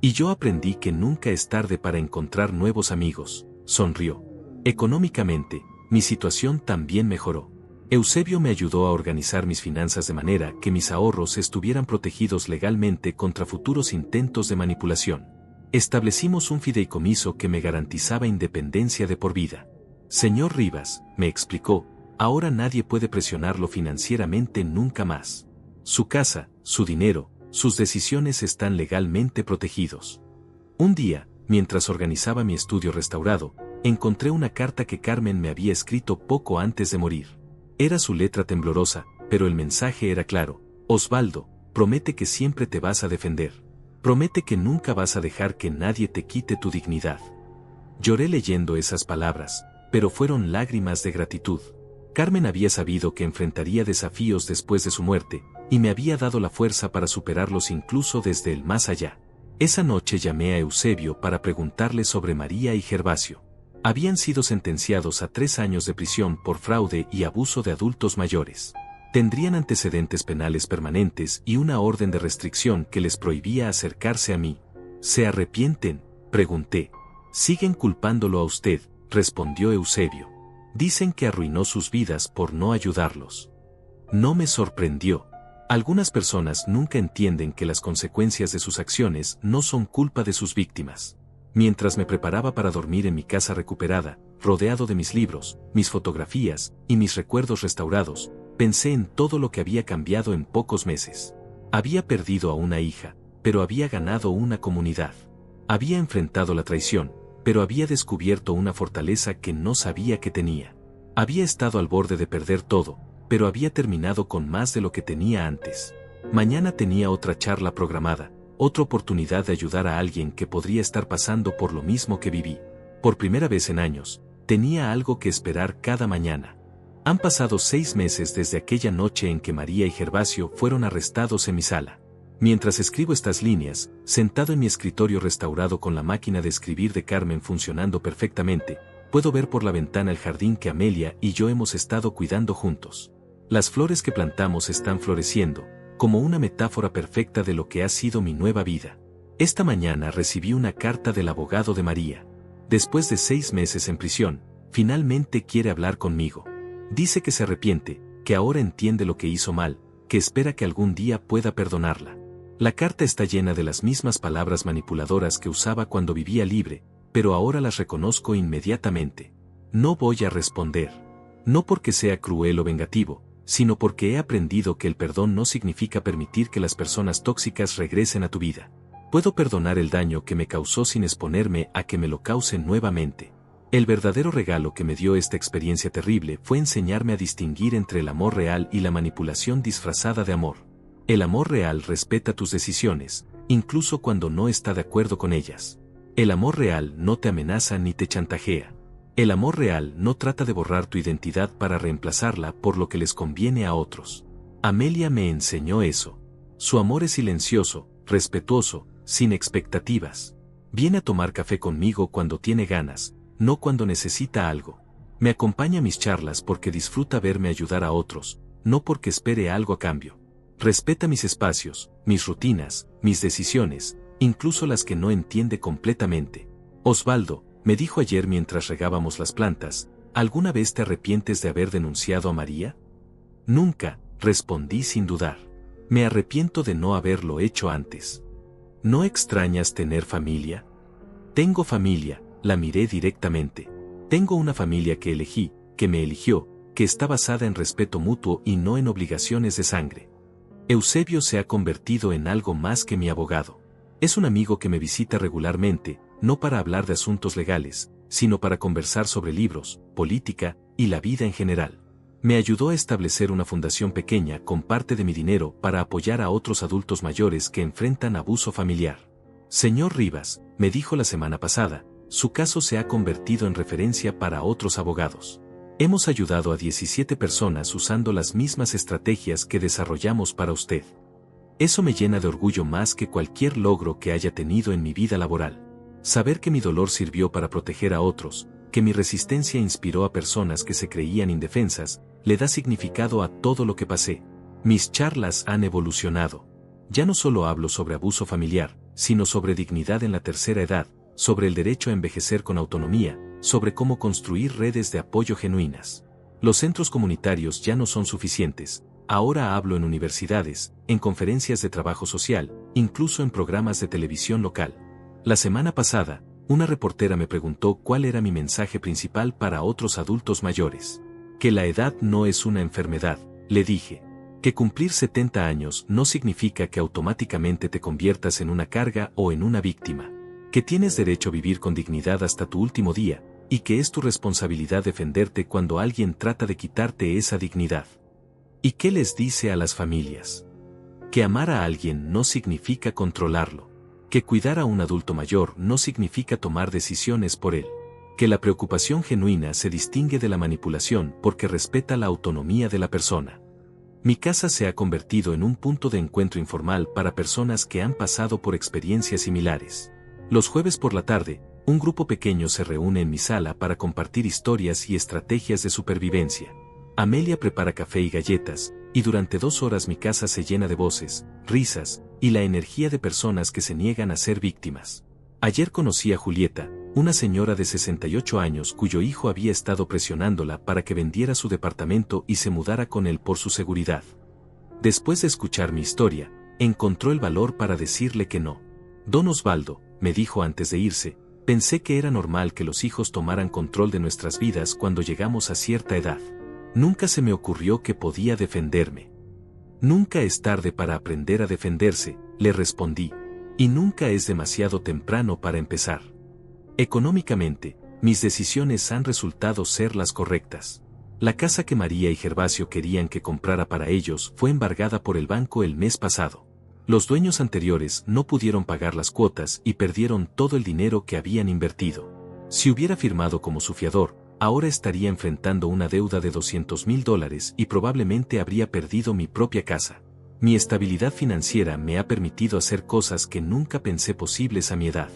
Y yo aprendí que nunca es tarde para encontrar nuevos amigos», sonrió. Económicamente, mi situación también mejoró. Eusebio me ayudó a organizar mis finanzas de manera que mis ahorros estuvieran protegidos legalmente contra futuros intentos de manipulación. Establecimos un fideicomiso que me garantizaba independencia de por vida. Señor Rivas, me explicó, ahora nadie puede presionarlo financieramente nunca más. Su casa, su dinero, sus decisiones están legalmente protegidos. Un día, mientras organizaba mi estudio restaurado, encontré una carta que Carmen me había escrito poco antes de morir. Era su letra temblorosa, pero el mensaje era claro. Osvaldo, promete que siempre te vas a defender. Promete que nunca vas a dejar que nadie te quite tu dignidad. Lloré leyendo esas palabras, pero fueron lágrimas de gratitud. Carmen había sabido que enfrentaría desafíos después de su muerte, y me había dado la fuerza para superarlos incluso desde el más allá. Esa noche llamé a Eusebio para preguntarle sobre María y Gervasio. Habían sido sentenciados a 3 años de prisión por fraude y abuso de adultos mayores. Tendrían antecedentes penales permanentes y una orden de restricción que les prohibía acercarse a mí. ¿Se arrepienten?, pregunté. Siguen culpándolo a usted, respondió Eusebio. Dicen que arruinó sus vidas por no ayudarlos. No me sorprendió. Algunas personas nunca entienden que las consecuencias de sus acciones no son culpa de sus víctimas. Mientras me preparaba para dormir en mi casa recuperada, rodeado de mis libros, mis fotografías y mis recuerdos restaurados, pensé en todo lo que había cambiado en pocos meses. Había perdido a una hija, pero había ganado una comunidad. Había enfrentado la traición, pero había descubierto una fortaleza que no sabía que tenía. Había estado al borde de perder todo, pero había terminado con más de lo que tenía antes. Mañana tenía otra charla programada, otra oportunidad de ayudar a alguien que podría estar pasando por lo mismo que viví. Por primera vez en años, tenía algo que esperar cada mañana. Han pasado 6 meses desde aquella noche en que María y Gervasio fueron arrestados en mi sala. Mientras escribo estas líneas, sentado en mi escritorio restaurado con la máquina de escribir de Carmen funcionando perfectamente, puedo ver por la ventana el jardín que Amelia y yo hemos estado cuidando juntos. Las flores que plantamos están floreciendo, como una metáfora perfecta de lo que ha sido mi nueva vida. Esta mañana recibí una carta del abogado de María. Después de 6 meses en prisión, finalmente quiere hablar conmigo. Dice que se arrepiente, que ahora entiende lo que hizo mal, que espera que algún día pueda perdonarla. La carta está llena de las mismas palabras manipuladoras que usaba cuando vivía libre, pero ahora las reconozco inmediatamente. No voy a responder. No porque sea cruel o vengativo, sino porque he aprendido que el perdón no significa permitir que las personas tóxicas regresen a tu vida. Puedo perdonar el daño que me causó sin exponerme a que me lo causen nuevamente. El verdadero regalo que me dio esta experiencia terrible fue enseñarme a distinguir entre el amor real y la manipulación disfrazada de amor. El amor real respeta tus decisiones, incluso cuando no está de acuerdo con ellas. El amor real no te amenaza ni te chantajea. El amor real no trata de borrar tu identidad para reemplazarla por lo que les conviene a otros. Amelia me enseñó eso. Su amor es silencioso, respetuoso, sin expectativas. Viene a tomar café conmigo cuando tiene ganas, no cuando necesita algo. Me acompaña a mis charlas porque disfruta verme ayudar a otros, no porque espere algo a cambio. Respeta mis espacios, mis rutinas, mis decisiones, incluso las que no entiende completamente. Osvaldo, me dijo ayer mientras regábamos las plantas, ¿alguna vez te arrepientes de haber denunciado a María? Nunca, respondí sin dudar. Me arrepiento de no haberlo hecho antes. ¿No extrañas tener familia? Tengo familia, la miré directamente. Tengo una familia que elegí, que me eligió, que está basada en respeto mutuo y no en obligaciones de sangre. Eusebio se ha convertido en algo más que mi abogado. Es un amigo que me visita regularmente, no para hablar de asuntos legales, sino para conversar sobre libros, política y la vida en general. Me ayudó a establecer una fundación pequeña con parte de mi dinero para apoyar a otros adultos mayores que enfrentan abuso familiar. Señor Rivas, me dijo la semana pasada, su caso se ha convertido en referencia para otros abogados. Hemos ayudado a 17 personas usando las mismas estrategias que desarrollamos para usted. Eso me llena de orgullo más que cualquier logro que haya tenido en mi vida laboral. Saber que mi dolor sirvió para proteger a otros, que mi resistencia inspiró a personas que se creían indefensas, le da significado a todo lo que pasé. Mis charlas han evolucionado. Ya no solo hablo sobre abuso familiar, sino sobre dignidad en la tercera edad, sobre el derecho a envejecer con autonomía, sobre cómo construir redes de apoyo genuinas. Los centros comunitarios ya no son suficientes. Ahora hablo en universidades, en conferencias de trabajo social, incluso en programas de televisión local. La semana pasada, una reportera me preguntó cuál era mi mensaje principal para otros adultos mayores. Que la edad no es una enfermedad, le dije. Que cumplir 70 años no significa que automáticamente te conviertas en una carga o en una víctima. Que tienes derecho a vivir con dignidad hasta tu último día, y que es tu responsabilidad defenderte cuando alguien trata de quitarte esa dignidad. ¿Y qué les dice a las familias? Que amar a alguien no significa controlarlo. Que cuidar a un adulto mayor no significa tomar decisiones por él. que la preocupación genuina se distingue de la manipulación porque respeta la autonomía de la persona. Mi casa se ha convertido en un punto de encuentro informal para personas que han pasado por experiencias similares. Los jueves por la tarde, un grupo pequeño se reúne en mi sala para compartir historias y estrategias de supervivencia. Amelia prepara café y galletas, y durante 2 horas mi casa se llena de voces, risas, y la energía de personas que se niegan a ser víctimas. Ayer conocí a Julieta, una señora de 68 años cuyo hijo había estado presionándola para que vendiera su departamento y se mudara con él por su seguridad. Después de escuchar mi historia, encontró el valor para decirle que no. Don Osvaldo, me dijo antes de irse, pensé que era normal que los hijos tomaran control de nuestras vidas cuando llegamos a cierta edad. Nunca se me ocurrió que podía defenderme. Nunca es tarde para aprender a defenderse, le respondí. Y nunca es demasiado temprano para empezar. Económicamente, mis decisiones han resultado ser las correctas. La casa que María y Gervasio querían que comprara para ellos fue embargada por el banco el mes pasado. Los dueños anteriores no pudieron pagar las cuotas y perdieron todo el dinero que habían invertido. Si hubiera firmado como su fiador, ahora estaría enfrentando una deuda de $200,000 y probablemente habría perdido mi propia casa. Mi estabilidad financiera me ha permitido hacer cosas que nunca pensé posibles a mi edad.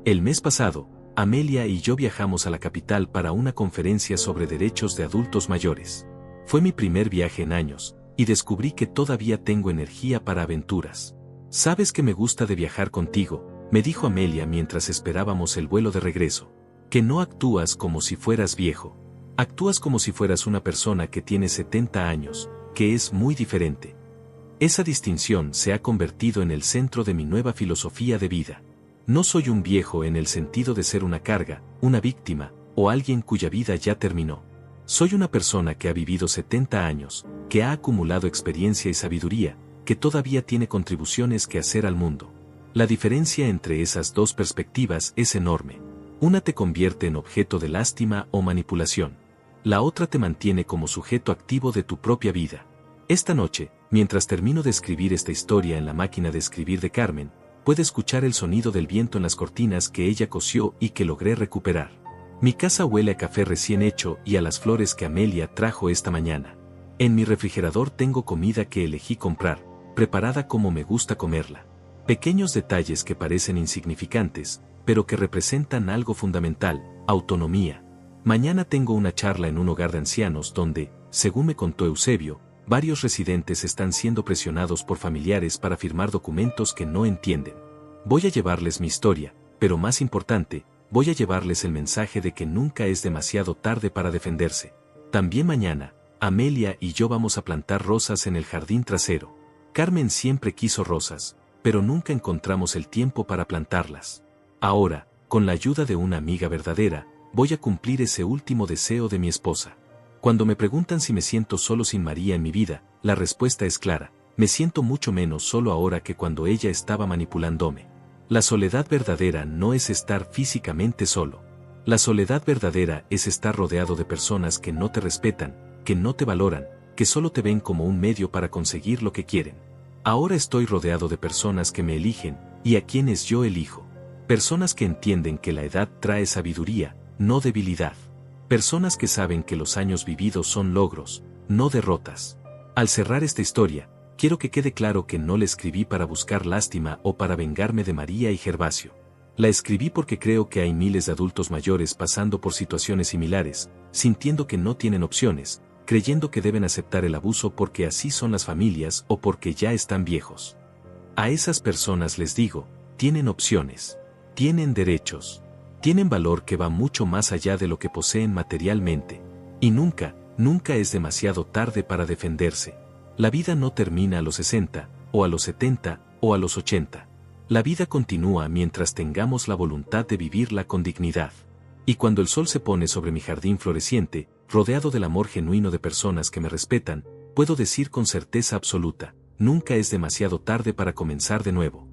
El mes pasado, Amelia y yo viajamos a la capital para una conferencia sobre derechos de adultos mayores. Fue mi primer viaje en años, y descubrí que todavía tengo energía para aventuras. «Sabes que me gusta de viajar contigo», me dijo Amelia mientras esperábamos el vuelo de regreso. «Que no actúas como si fueras viejo. Actúas como si fueras una persona que tiene 70 años, que es muy diferente». Esa distinción se ha convertido en el centro de mi nueva filosofía de vida. No soy un viejo en el sentido de ser una carga, una víctima, o alguien cuya vida ya terminó. Soy una persona que ha vivido 70 años, que ha acumulado experiencia y sabiduría, que todavía tiene contribuciones que hacer al mundo. La diferencia entre esas dos perspectivas es enorme. Una te convierte en objeto de lástima o manipulación. La otra te mantiene como sujeto activo de tu propia vida. Esta noche, mientras termino de escribir esta historia en la máquina de escribir de Carmen, puedo escuchar el sonido del viento en las cortinas que ella cosió y que logré recuperar. Mi casa huele a café recién hecho y a las flores que Amelia trajo esta mañana. En mi refrigerador tengo comida que elegí comprar, preparada como me gusta comerla. Pequeños detalles que parecen insignificantes, pero que representan algo fundamental: autonomía. Mañana tengo una charla en un hogar de ancianos donde, según me contó Eusebio, varios residentes están siendo presionados por familiares para firmar documentos que no entienden. Voy a llevarles mi historia, pero más importante, voy a llevarles el mensaje de que nunca es demasiado tarde para defenderse. También mañana, Amelia y yo vamos a plantar rosas en el jardín trasero. Carmen siempre quiso rosas, pero nunca encontramos el tiempo para plantarlas. Ahora, con la ayuda de una amiga verdadera, voy a cumplir ese último deseo de mi esposa. Cuando me preguntan si me siento solo sin María en mi vida, la respuesta es clara: me siento mucho menos solo ahora que cuando ella estaba manipulándome. La soledad verdadera no es estar físicamente solo. La soledad verdadera es estar rodeado de personas que no te respetan, que no te valoran, que solo te ven como un medio para conseguir lo que quieren. Ahora estoy rodeado de personas que me eligen, y a quienes yo elijo. Personas que entienden que la edad trae sabiduría, no debilidad. Personas que saben que los años vividos son logros, no derrotas. Al cerrar esta historia, quiero que quede claro que no la escribí para buscar lástima o para vengarme de María y Gervasio. La escribí porque creo que hay miles de adultos mayores pasando por situaciones similares, sintiendo que no tienen opciones, creyendo que deben aceptar el abuso porque así son las familias o porque ya están viejos. A esas personas les digo: tienen opciones, tienen derechos. Tienen valor que va mucho más allá de lo que poseen materialmente. Y nunca, nunca es demasiado tarde para defenderse. La vida no termina a los 60, o a los 70, o a los 80. La vida continúa mientras tengamos la voluntad de vivirla con dignidad. Y cuando el sol se pone sobre mi jardín floreciente, rodeado del amor genuino de personas que me respetan, puedo decir con certeza absoluta: nunca es demasiado tarde para comenzar de nuevo.